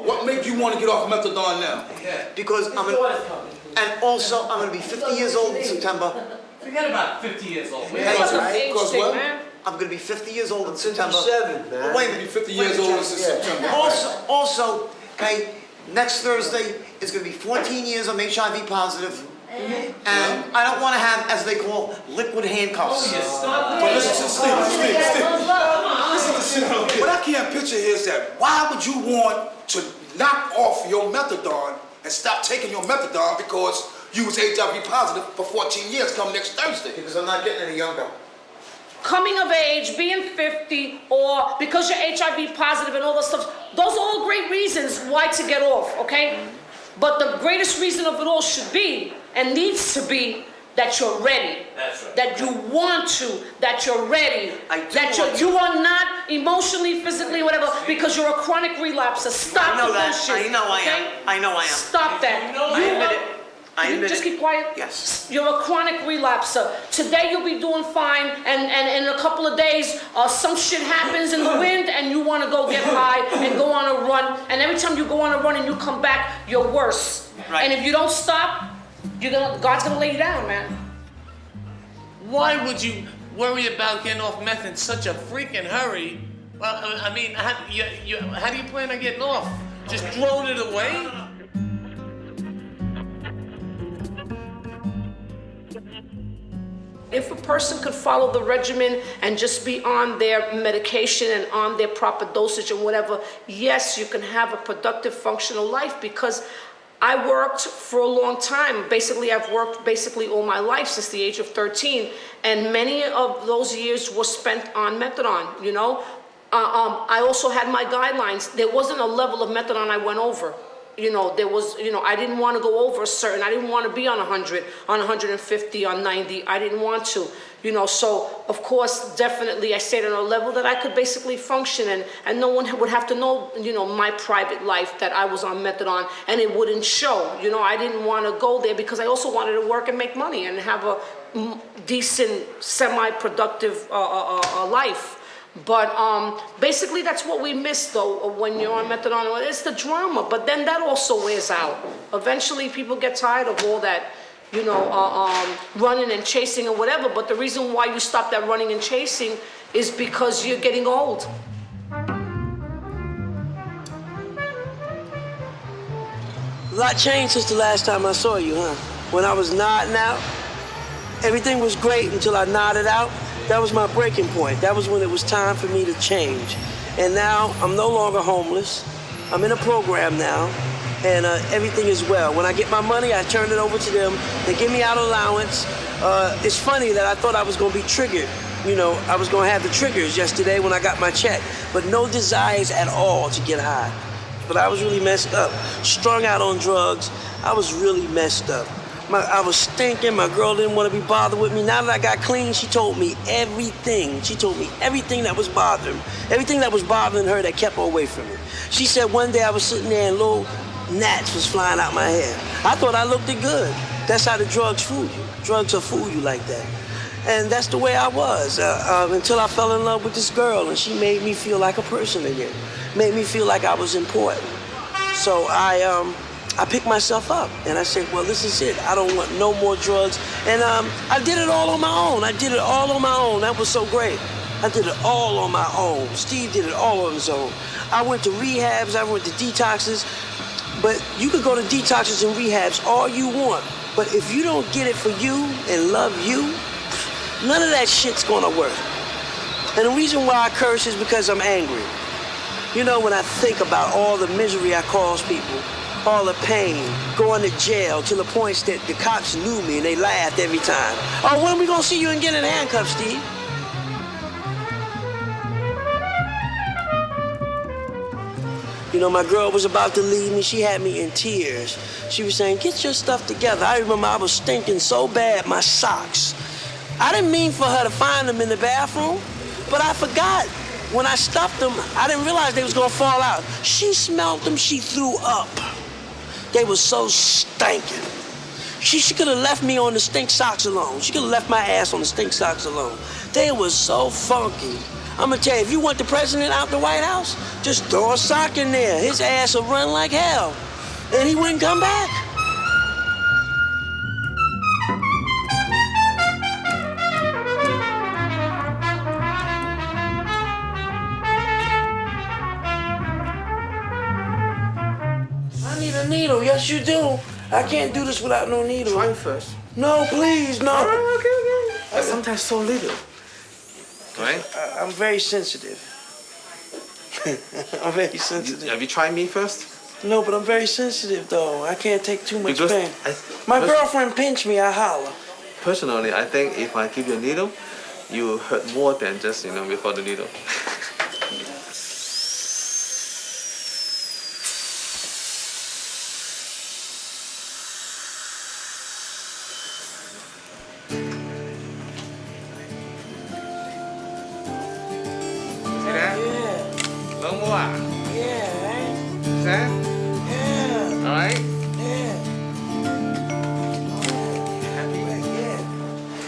What made you want to get off methadone now? Because and also I'm gonna be 50 years old in September. Forget about 50 years old. That's right. Because what? I'm gonna be 50 years old in September. 57, man. Wait a minute. 50 years old in September. Also, okay, next Thursday is gonna be 14 years I'm HIV positive. And I don't want to have, as they call, liquid handcuffs. But listen, Steve. Listen, what I can't picture here is that why would you want to knock off your methadone and stop taking your methadone because you was HIV positive for 14 years come next Thursday? Because I'm not getting any younger. Coming of age, being 50, or because you're HIV positive and all that stuff, those are all great reasons why to get off, okay? But the greatest reason of it all should be, and needs to be, that you're ready. That's right. That you want to, that you're ready. You are not emotionally, physically, whatever, because you're a chronic relapser. Stop the bullshit. I know I am. Stop that. I admit it. I admit just it. keep quiet. Yes. You're a chronic relapser. Today you'll be doing fine, and in a couple of days, some shit happens in the wind, and you want to go get high and go on a run. And every time you go on a run and you come back, you're worse. Right. And if you don't stop, God's gonna lay you down, man. Why would you worry about getting off meth in such a freaking hurry? Well, I mean, how do you plan on getting off? Just throwing it away? If a person could follow the regimen and just be on their medication and on their proper dosage and whatever, yes, you can have a productive, functional life, because I worked for a long time. Basically, I've worked all my life since the age of 13, and many of those years were spent on methadone, you know. I also had my guidelines. There wasn't a level of methadone I went over. You know, there was, you know, I didn't want to go over a certain, I didn't want to be on 100, on 150, on 90. I didn't want to, you know, so of course, definitely I stayed on a level that I could basically function, and no one would have to know, you know, my private life that I was on methadone, and it wouldn't show. You know, I didn't want to go there because I also wanted to work and make money and have a decent, semi-productive life. But basically that's what we miss, though, when you're on methadone. It's the drama, but then that also wears out. Eventually people get tired of all that, you know, running and chasing or whatever, but the reason why you stop that running and chasing is because you're getting old. A lot changed since the last time I saw you, huh? When I was nodding out, everything was great until I nodded out. That was my breaking point. That was when it was time for me to change. And now I'm no longer homeless. I'm in a program now, and everything is well. When I get my money, I turn it over to them. They give me out allowance. It's funny that I thought I was gonna be triggered You know, I was gonna have the triggers yesterday when I got my check, but no desires at all to get high. But I was really messed up. Strung out on drugs, I was really messed up. I was stinking, my girl didn't want to be bothered with me. Now that I got clean, she told me everything. She told me everything that was bothering her that kept her away from me. She said one day I was sitting there and little gnats was flying out my hair. I thought I looked good. That's how the drugs fool you. Drugs will fool you like that. And that's the way I was until I fell in love with this girl, and she made me feel like a person again. Made me feel like I was important. So I picked myself up, and I said, well, this is it. I don't want no more drugs. And I did it all on my own. That was so great. I did it all on my own. Steve did it all on his own. I went to rehabs, I went to detoxes, but you could go to detoxes and rehabs all you want, but if you don't get it for you and love you, none of that shit's gonna work. And the reason why I curse is because I'm angry. You know, when I think about all the misery I cause people, all the pain, going to jail to the point that the cops knew me and they laughed every time. Oh, when are we gonna see you and get in handcuffs, Steve? You know, my girl was about to leave me. She had me in tears. She was saying, get your stuff together. I remember I was stinking so bad, my socks. I didn't mean for her to find them in the bathroom, but I forgot. When I stuffed them, I didn't realize they was gonna fall out. She smelled them, she threw up. They were so stinking. She could have left me on the stink socks alone. She could have left my ass on the stink socks alone. They were so funky. I'm gonna tell you, if you want the president out the White House, just throw a sock in there. His ass will run like hell, and he wouldn't come back. I need a needle, yes you do. I can't do this without no needle. Try it first. No, please, no. All right, okay. Sometimes so little. Right? I'm very sensitive. I'm very sensitive. Have you tried me first? No, but I'm very sensitive, though. I can't take too much pain. My girlfriend pinched me, I holler. Personally, I think if I give you a needle, you will hurt more than just, without the needle.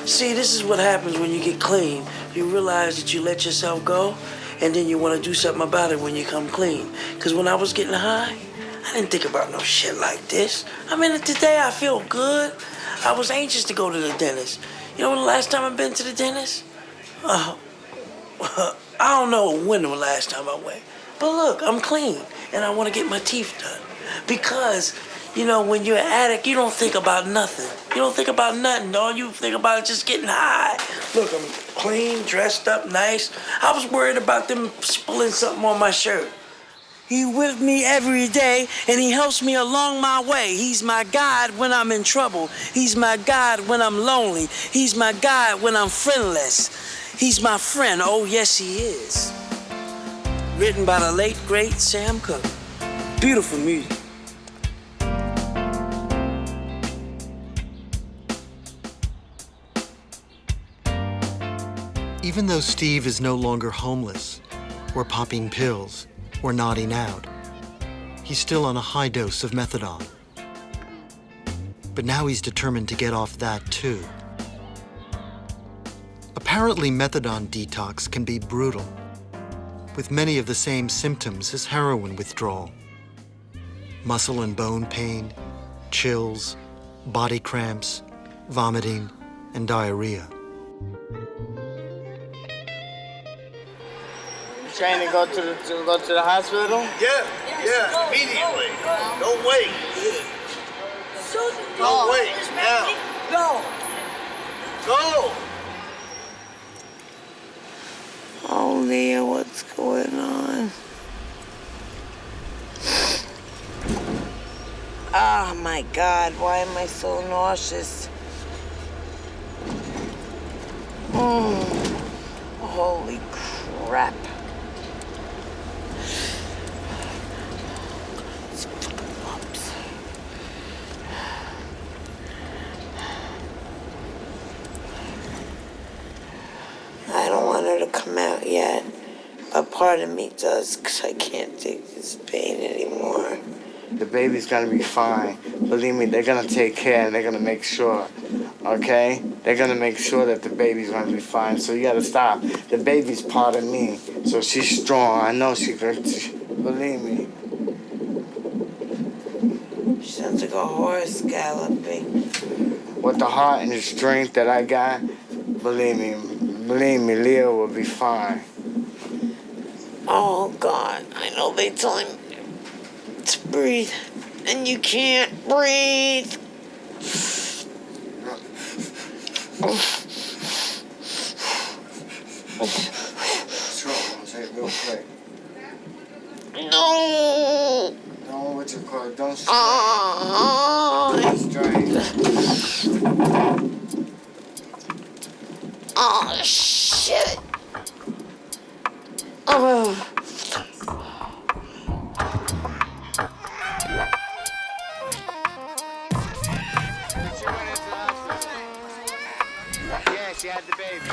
See, this is what happens when you get clean. You realize that you let yourself go, and then you want to do something about it when you come clean. Because when I was getting high, I didn't think about no shit like this. I mean, today I feel good. I was anxious to go to the dentist. You know when the last time I've been to the dentist? I don't know when the last time I went. But look, I'm clean, and I want to get my teeth done. Because, when you're an addict, you don't think about nothing. You don't think about nothing. All you think about is just getting high. Look, I'm clean, dressed up, nice. I was worried about them spilling something on my shirt. He's with me every day, and he helps me along my way. He's my guide when I'm in trouble. He's my guide when I'm lonely. He's my guide when I'm friendless. He's my friend, oh yes he is. Written by the late, great Sam Cooke. Beautiful music. Even though Steve is no longer homeless, or popping pills, or nodding out, he's still on a high dose of methadone. But now he's determined to get off that too. Apparently, methadone detox can be brutal, with many of the same symptoms as heroin withdrawal. Muscle and bone pain, chills, body cramps, vomiting, and diarrhea. Trying to go to the hospital? Yeah, immediately. Don't wait. Don't wait, now. Go. Oh, Leah, what's going on? Oh, my God, why am I so nauseous? Holy crap. I don't want her to come out yet. A part of me does, because I can't take this pain anymore. The baby's gonna be fine. Believe me, they're gonna take care and they're gonna make sure, okay? They're gonna make sure that the baby's gonna be fine, so you gotta stop. The baby's part of me, so she's strong. I know she could, believe me. She sounds like a horse galloping. With the heart and the strength that I got, believe me, Leah will be fine. Oh, God, I know they tell him to breathe, and you can't breathe. What's wrong? I'll say it real quick. No. Don't what you call it. Don't strain. Oh, shit. Oh. Yeah, she had the baby.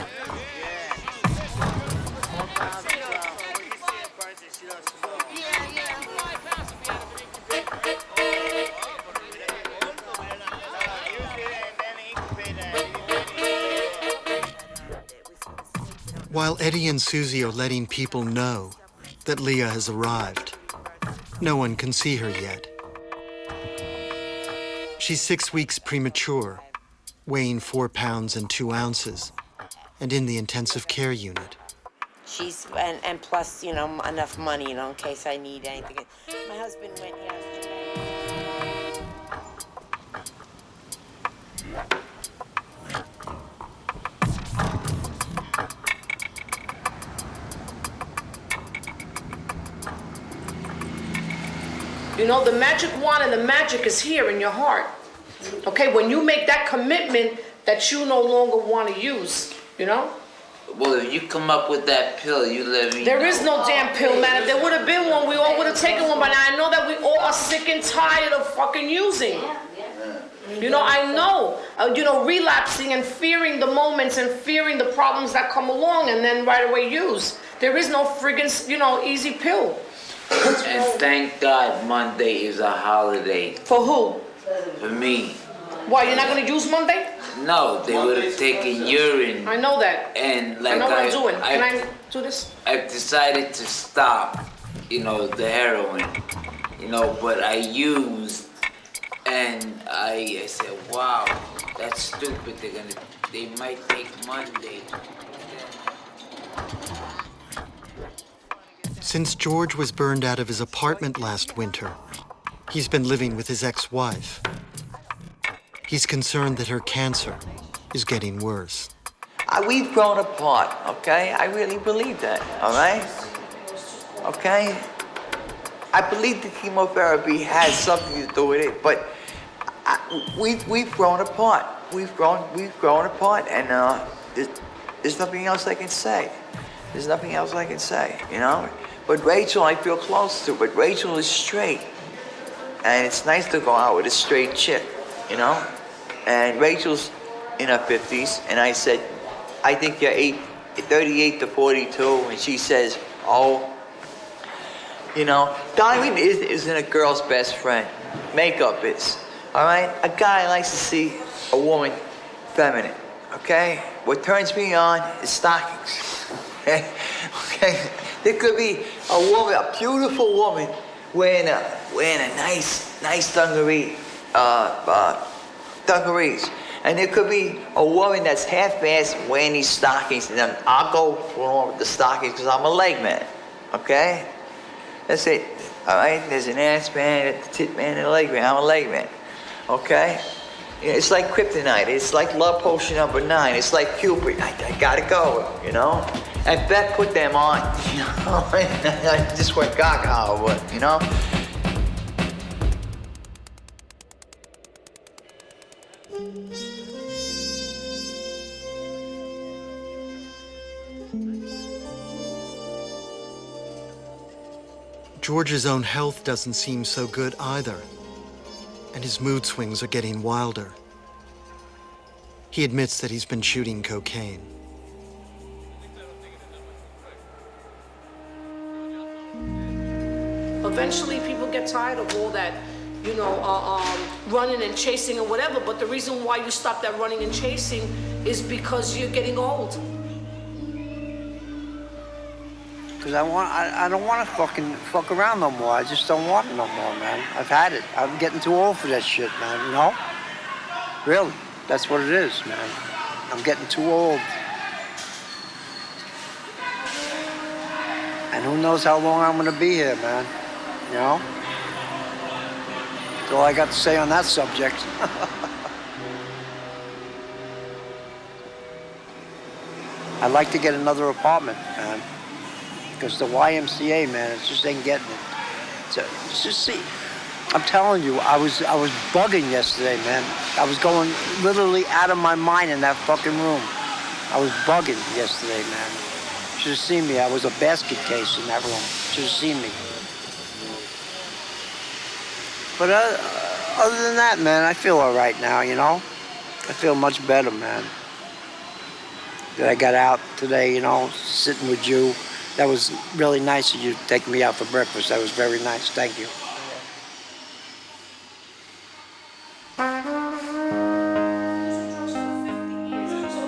While Eddie and Susie are letting people know that Leah has arrived, no one can see her yet. She's 6 weeks premature, weighing 4 pounds and 2 ounces, and in the intensive care unit. She's, and plus, you know, enough money, you know, in case I need anything. My husband went yesterday. You know, the magic wand and the magic is here in your heart. Okay, when you make that commitment that you no longer want to use, you know? Well, if you come up with that pill, you let me There know. is no damn pill, man. If there would have been one, we all would have taken one by now. I know that we all are sick and tired of fucking using. You know, I know, you know, relapsing and fearing the moments and fearing the problems that come along and then right away use. There is no friggin', you know, easy pill. And thank God Monday is a holiday. For who? For me. Why, you're not gonna use Monday? No, they would have taken urine. I know that. And like I know what I'm doing. Can I do this? I've decided to stop, you know, the heroin. You know, but I used and I said, wow, that's stupid. They might take Monday. Since George was burned out of his apartment last winter, he's been living with his ex-wife. He's concerned that her cancer is getting worse. We've grown apart, okay? I really believe that, all right? Okay? I believe the chemotherapy has something to do with it, but we've grown apart. We've grown apart, and there's nothing else I can say. There's nothing else I can say, you know? But Rachel, I feel close to, but Rachel is straight. And it's nice to go out with a straight chick, you know? And Rachel's in her 50s, and I said, I think you're 38 to 42, and she says, oh, you know, diamond isn't a girl's best friend. Makeup is, all right? A guy likes to see a woman feminine, okay? What turns me on is stockings, okay? There could be a woman, a beautiful woman, wearing a nice dungarees. And there could be a woman that's half-assed wearing these stockings, and then I'll go along with the stockings because I'm a leg man, okay? That's it, all right? There's an ass man, a tit man, and a leg man. I'm a leg man, okay? It's like kryptonite. It's like love potion number 9. It's like Cupid. I gotta go, you know? And Beth put them on, you know? I just went gaga, but, you know? George's own health doesn't seem so good either, and his mood swings are getting wilder. He admits that he's been shooting cocaine. Eventually, people get tired of all that, you know, running and chasing or whatever, but the reason why you stop that running and chasing is because you're getting old. Because I don't want to fuck around no more. I just don't want it no more, man. I've had it. I'm getting too old for that shit, man, you know? Really, that's what it is, man. I'm getting too old. And who knows how long I'm gonna be here, man, you know? That's all I got to say on that subject. I'd like to get another apartment, man. Because the YMCA, man, it just ain't getting it. It's just, see, I'm telling you, I was bugging yesterday, man. I was going literally out of my mind in that fucking room. I was bugging yesterday, man. Should have seen me. I was a basket case in that room. Should have seen me. But other than that, man, I feel all right now, you know? I feel much better, man. That I got out today, you know, sitting with you. That was really nice of you to take me out for breakfast. That was very nice. Thank you. So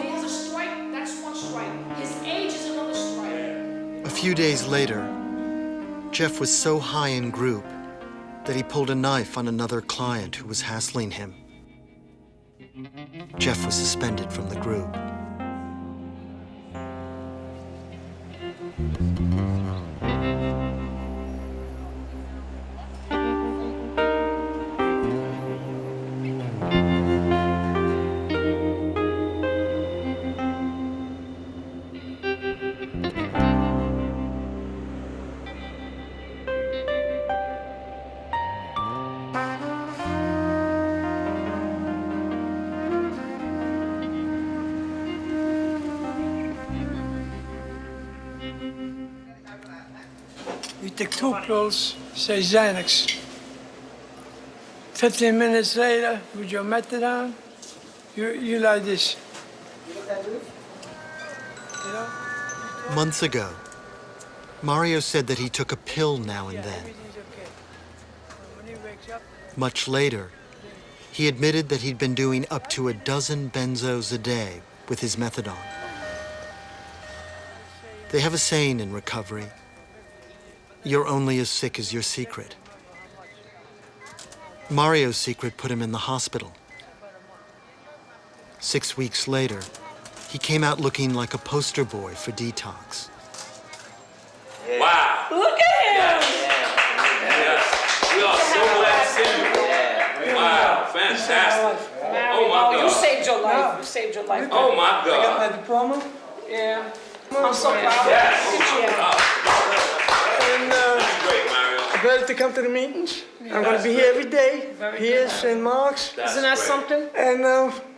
he has a strike, that's one strike. His age is another strike. A few days later, Jeff was so high in group that he pulled a knife on another client who was hassling him. Jeff was suspended from the group. You take 2 pills, say Xanax. 15 minutes later, with your methadone, you like this. You know? Months ago, Mario said that he took a pill now and then. Much later, he admitted that he'd been doing up to 12 benzos a day with his methadone. They have a saying in recovery: you're only as sick as your secret. Mario's secret put him in the hospital. 6 weeks later, he came out looking like a poster boy for detox. Wow. Look at him. Yes. We are so glad to see you. Wow. Fantastic. Oh my God. You saved your life. You saved your life. Oh my God. I got my diploma. Yeah. I'm so proud. Yes. And Great, Mario. I'm ready to come to the meetings. I'm going to be here every day. Here, St. Mark's. Isn't that something? And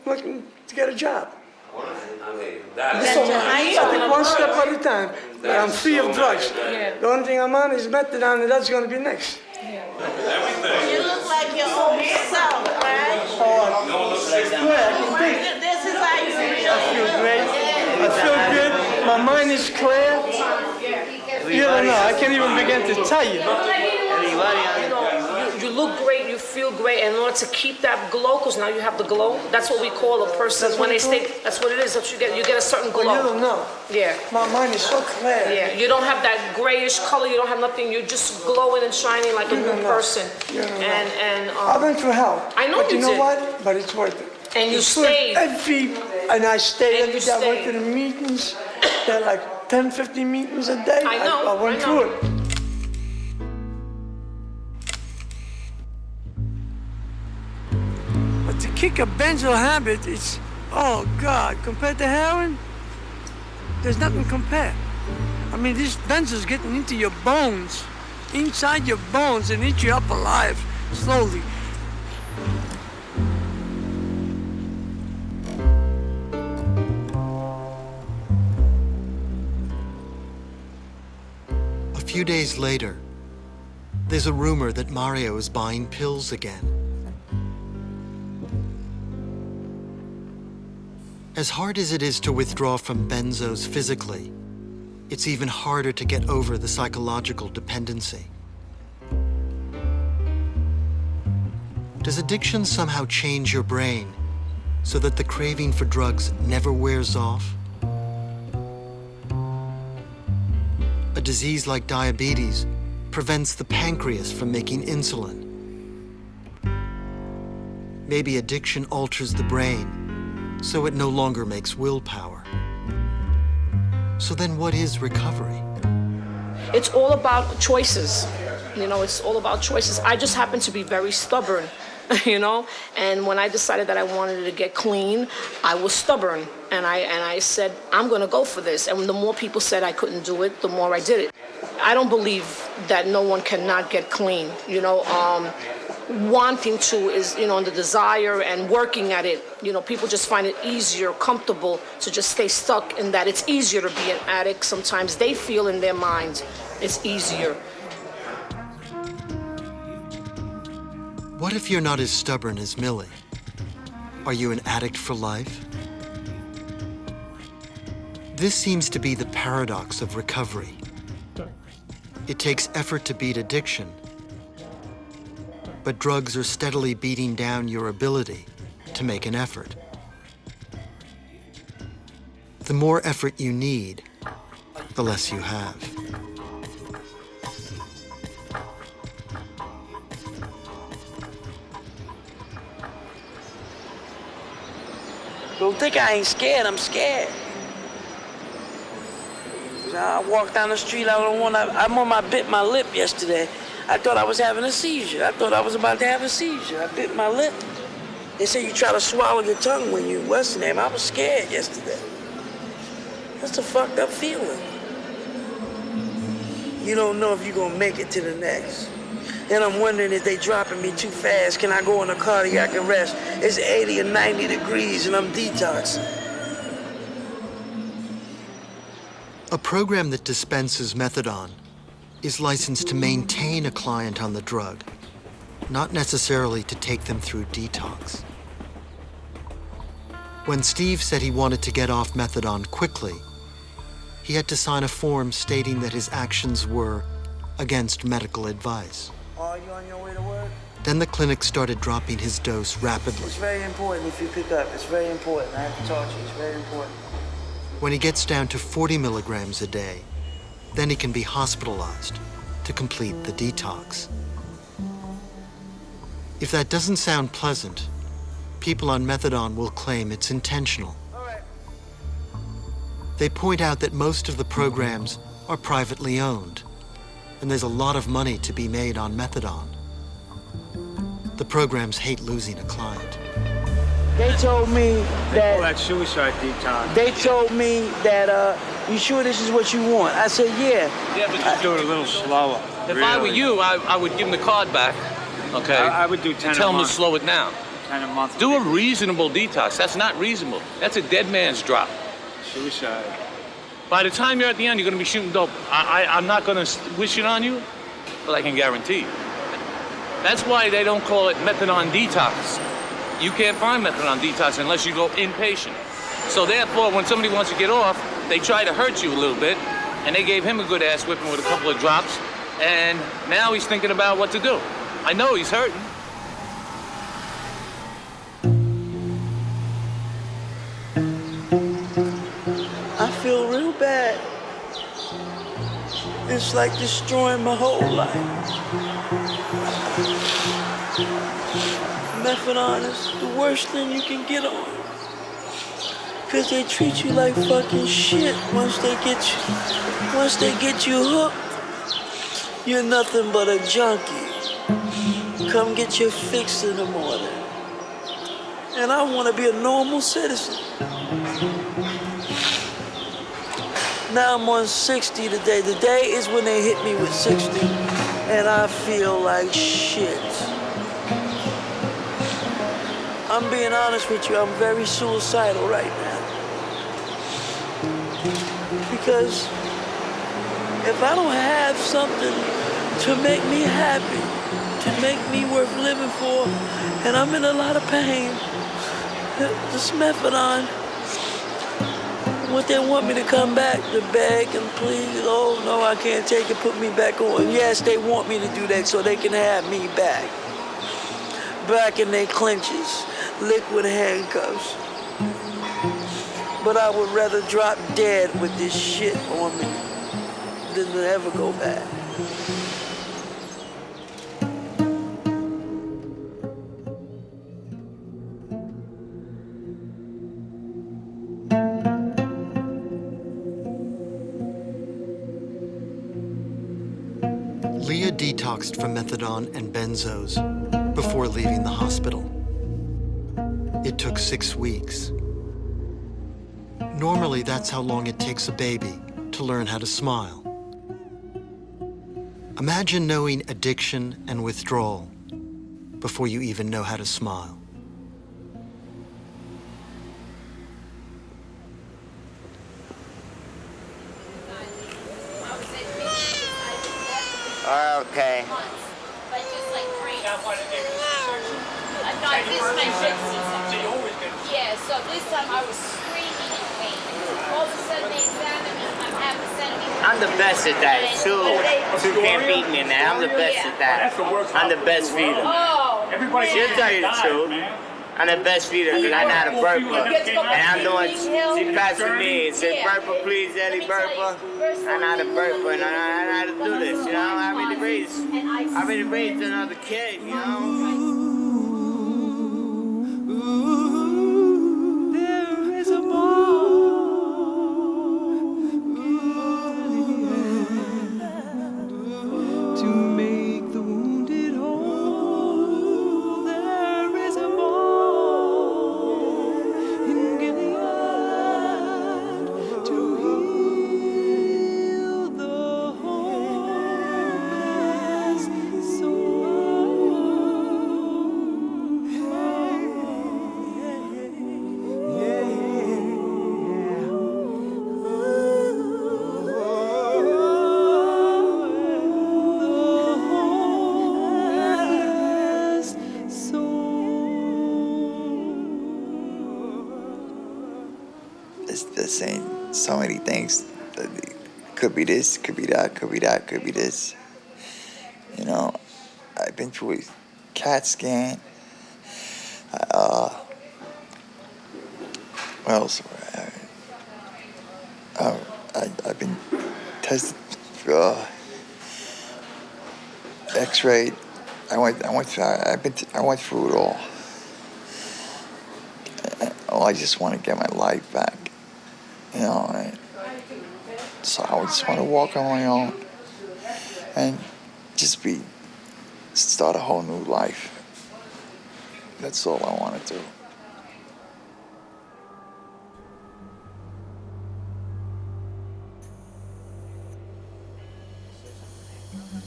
looking to get a job. I mean, that's So I take one step at a time. But I'm free of drugs. The only thing I'm on is methadone, and that's going to be next. everything. You look like your old self, right? This is how you feel. I feel great. I feel good. My mind is clear. You don't know. I can't even begin to tell you. You look great, you feel great, and in order to keep that glow, because now you have the glow, that's what we call a person when they stay, that's what it is, that's what you get a certain glow. But you don't know. Yeah. My mind is so clear. Yeah, you don't have that grayish color, you don't have nothing, you're just glowing and shining like a new person. And I've been through hell. I know but you you know did. what? But it's worth it. And you It's worth stayed. And I stayed And every you day. I went stayed. to the meetings. There like 10, 15 meetings a day. I know, I went I know. through it. But to kick a benzo habit, it's, oh God, compared to heroin, there's nothing compared. I mean, this benzo's getting into your bones, inside your bones, and eat you up alive, slowly. A few days later, There's a rumor that Mario is buying pills again. As hard as it is to withdraw from benzos physically, it's even harder to get over the psychological dependency. Does addiction somehow change your brain so that the craving for drugs never wears off? A disease like diabetes prevents the pancreas from making insulin. Maybe addiction alters the brain so it no longer makes willpower. So then what is recovery? It's all about choices. You know, it's all about choices. I just happen to be very stubborn, you know? And when I decided that I wanted to get clean, I was stubborn. And I said, I'm gonna go for this. And the more people said I couldn't do it, the more I did it. I don't believe that no one cannot get clean, you know? Wanting to is, you know, the desire and working at it. You know, people just find it easier, comfortable to just stay stuck in that. It's easier to be an addict. Sometimes they feel in their minds it's easier. What if you're not as stubborn as Millie? Are you an addict for life? This seems to be the paradox of recovery. It takes effort to beat addiction, but drugs are steadily beating down your ability to make an effort. The more effort you need, the less you have. Don't think I ain't scared, I'm scared. I walked down the street, I bit my lip yesterday. I thought I was having a seizure. I thought I was about to have a seizure. I bit my lip. They say you try to swallow your tongue when you, what's the name? I was scared yesterday. That's a fucked up feeling. You don't know if you're gonna make it to the next. And I'm wondering if they dropping me too fast. Can I go in a cardiac arrest? It's 80 or 90 degrees and I'm detoxing. A program that dispenses methadone is licensed to maintain a client on the drug, not necessarily to take them through detox. When Steve said he wanted to get off methadone quickly, he had to sign a form stating that his actions were against medical advice. Are you on your way to work? Then the clinic started dropping his dose rapidly. It's very important if you pick up. It's very important. I have to talk to you. It's very important. When he gets down to 40 milligrams a day, then he can be hospitalized to complete the detox. If that doesn't sound pleasant, people on methadone will claim it's intentional. They point out that most of the programs are privately owned, and there's a lot of money to be made on methadone. The programs hate losing a client. They told me that... Oh, that suicide detox. They told me that, you sure this is what you want? I said, yeah. Yeah, but just do it a little slower. If I were you, I would give him the card back, okay? I would do 10 a Tell him to month. slow it down. 10 a month. Do a reasonable detox. That's not reasonable. That's a dead man's drop. Suicide. By the time you're at the end, you're going to be shooting dope. I'm not going to wish it on you, but I can guarantee you. That's why they don't call it methadone detox. You can't find methadone detox unless you go inpatient. So therefore, when somebody wants to get off, they try to hurt you a little bit, and they gave him a good ass whipping with a couple of drops, and now he's thinking about what to do. I know he's hurting. I feel real bad. It's like destroying my whole life. Methadone is the worst thing you can get on. Cause they treat you like fucking shit once they get you hooked. You're nothing but a junkie. Come get your fix in the morning. And I want to be a normal citizen. Now I'm on 60 today. Today is when they hit me with 60. And I feel like shit. I'm being honest with you, I'm very suicidal right now. Because if I don't have something to make me happy, to make me worth living for, and I'm in a lot of pain. This methadone, what they want me to come back to beg and plead, oh no, I can't take it, put me back on. Yes, they want me to do that so they can have me back in their clinches, liquid handcuffs. But I would rather drop dead with this shit on me than to ever go back. Leah detoxed from methadone and benzos before leaving the hospital. It took 6 weeks. Normally, that's how long it takes a baby to learn how to smile. Imagine knowing addiction and withdrawal before you even know how to smile. Okay. But just like great. No, this is my shit season. Yeah, so this time I was screaming in pain. All of a sudden they examined me. I'm having a centimeter. I'm the best at that. Two can't beat me in that. I'm the best at that. I'm the best feeder. Oh, She'll tell you the truth. I'm the best feeder because I know how to burp her. And I'm doing, she passed to me and said, burp her please, Eddie, burp her. I know how to burp her and I know how to do this, you know? I really raised another kid, you know? There is a to make the wounded whole. There is a ball in Gilead to heal the hopeless They're saying so many things. Could be this, could be that, could be that, could be this. You know, I've been through a CAT scan. What else? I've been tested for X-rayed. I went through it all. I just want to get my life back. You know, so I just want to walk on my own and just start a whole new life. That's all I want to do.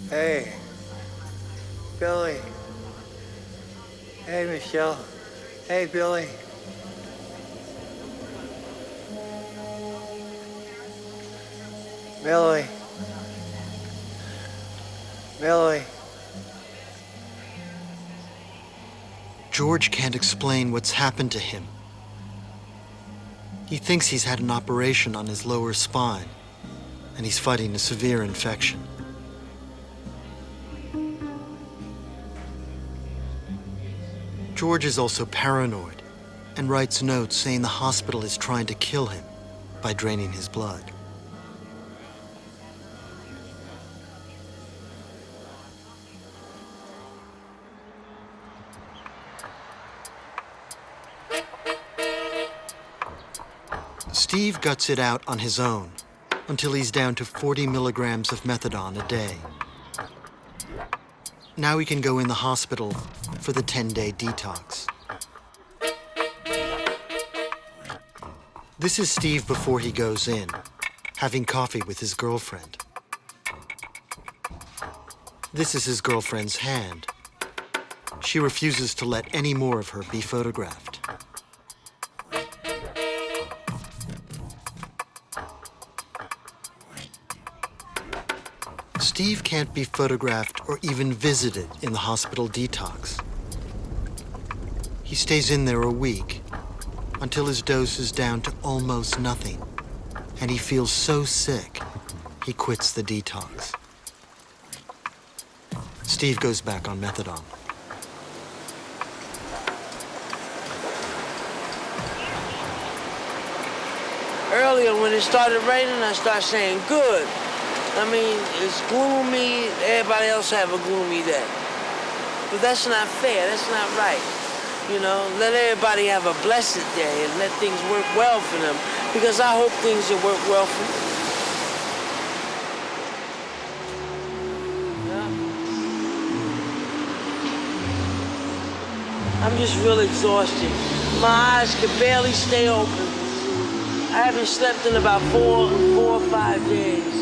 Hey, Billy. Hey, Michelle. Hey, Billy. Billy. Billy. George can't explain what's happened to him. He thinks he's had an operation on his lower spine, and he's fighting a severe infection. George is also paranoid and writes notes saying the hospital is trying to kill him by draining his blood. Steve guts it out on his own until he's down to 40 milligrams of methadone a day. Now he can go in the hospital for the 10-day detox. This is Steve before he goes in, having coffee with his girlfriend. This is his girlfriend's hand. She refuses to let any more of her be photographed. Steve can't be photographed or even visited in the hospital detox. He stays in there a week until his dose is down to almost nothing, and he feels so sick, he quits the detox. Steve goes back on methadone. Earlier, when it started raining, I started saying, good. I mean, it's gloomy, everybody else have a gloomy day. But that's not fair, that's not right. You know, let everybody have a blessed day and let things work well for them, because I hope things will work well for them. Yeah. I'm just real exhausted. My eyes can barely stay open. I haven't slept in about four or 5 days.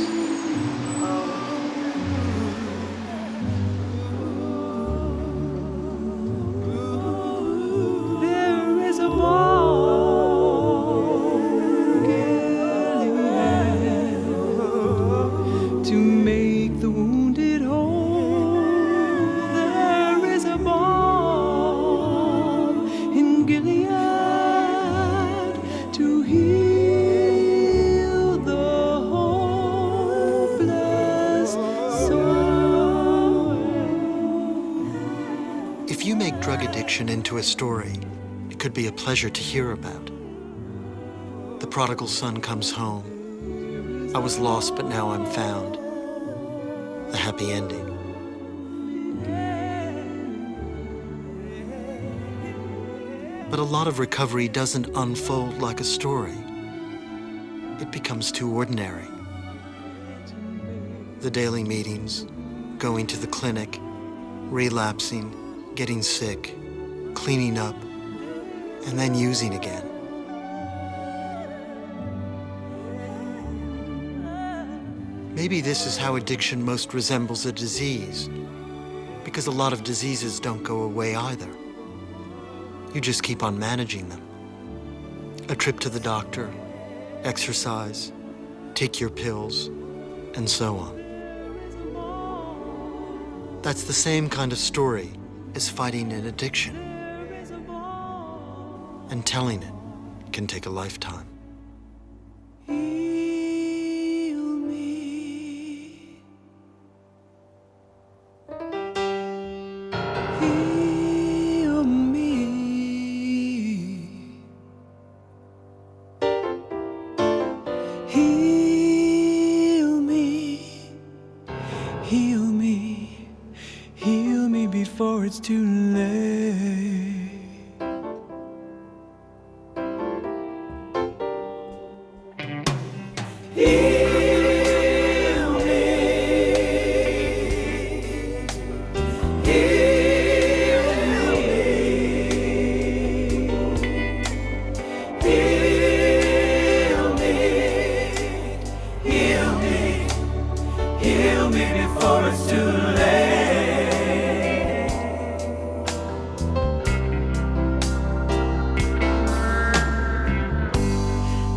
There is a borderland to make the wounded whole. There is a balm in Gilead to heal the hopeless soul. If you make drug addiction into a story, it could be a pleasure to hear about. The prodigal son comes home. I was lost, but now I'm found. The happy ending. But a lot of recovery doesn't unfold like a story. It becomes too ordinary. The daily meetings, going to the clinic, relapsing, getting sick, cleaning up, and then using again. Maybe this is how addiction most resembles a disease, because a lot of diseases don't go away either. You just keep on managing them. A trip to the doctor, exercise, take your pills, and so on. That's the same kind of story as fighting an addiction. And telling it can take a lifetime. Heal me. Heal me. Heal me. Heal me before it's too late. Heal me. Heal me. Heal me. Heal me. Heal me before it's too late.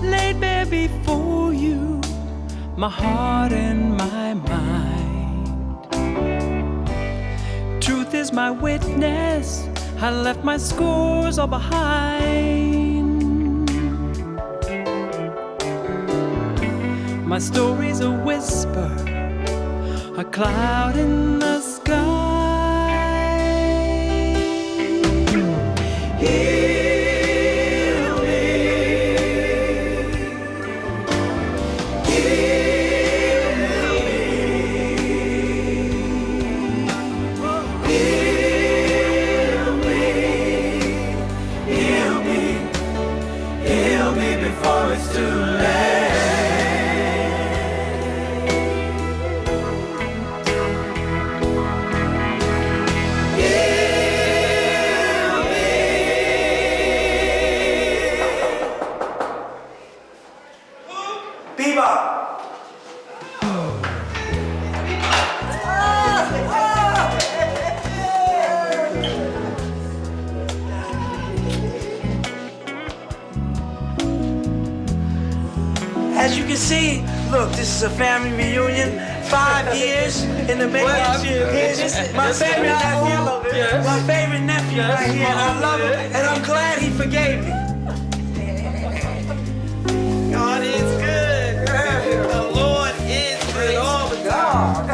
Laid bare before you, my heart and my mind. Truth is my witness, I left my scores all behind. My story's a whisper, a cloud in the sky. Heal me. Heal me. Heal me. Heal me. Heal me before it's too late. As you can see, look, this is a family reunion. 5 years in the making. My favorite nephew. My favorite nephew right here. And I love him. And I'm glad he forgave me. God is good. The Lord is good all the time.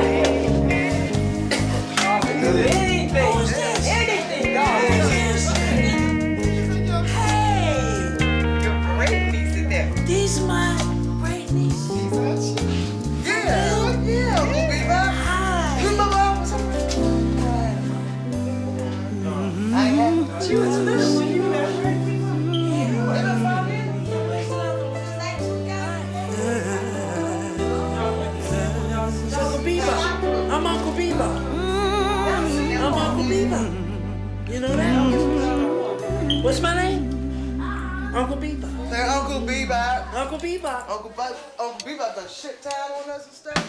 Anything, God. Hey. Your great niece in there. These are my great nieces. Yeah. Uncle Beaver. Hi. You remember I was I had. She was little when you were that great Uncle Beaver. I'm Uncle Beaver. I'm Uncle Beaver. You know that? What's my name? Uncle Beaver. Uncle Beaver. Uncle Beaver. Uncle Beaver done shit time on us and stuff.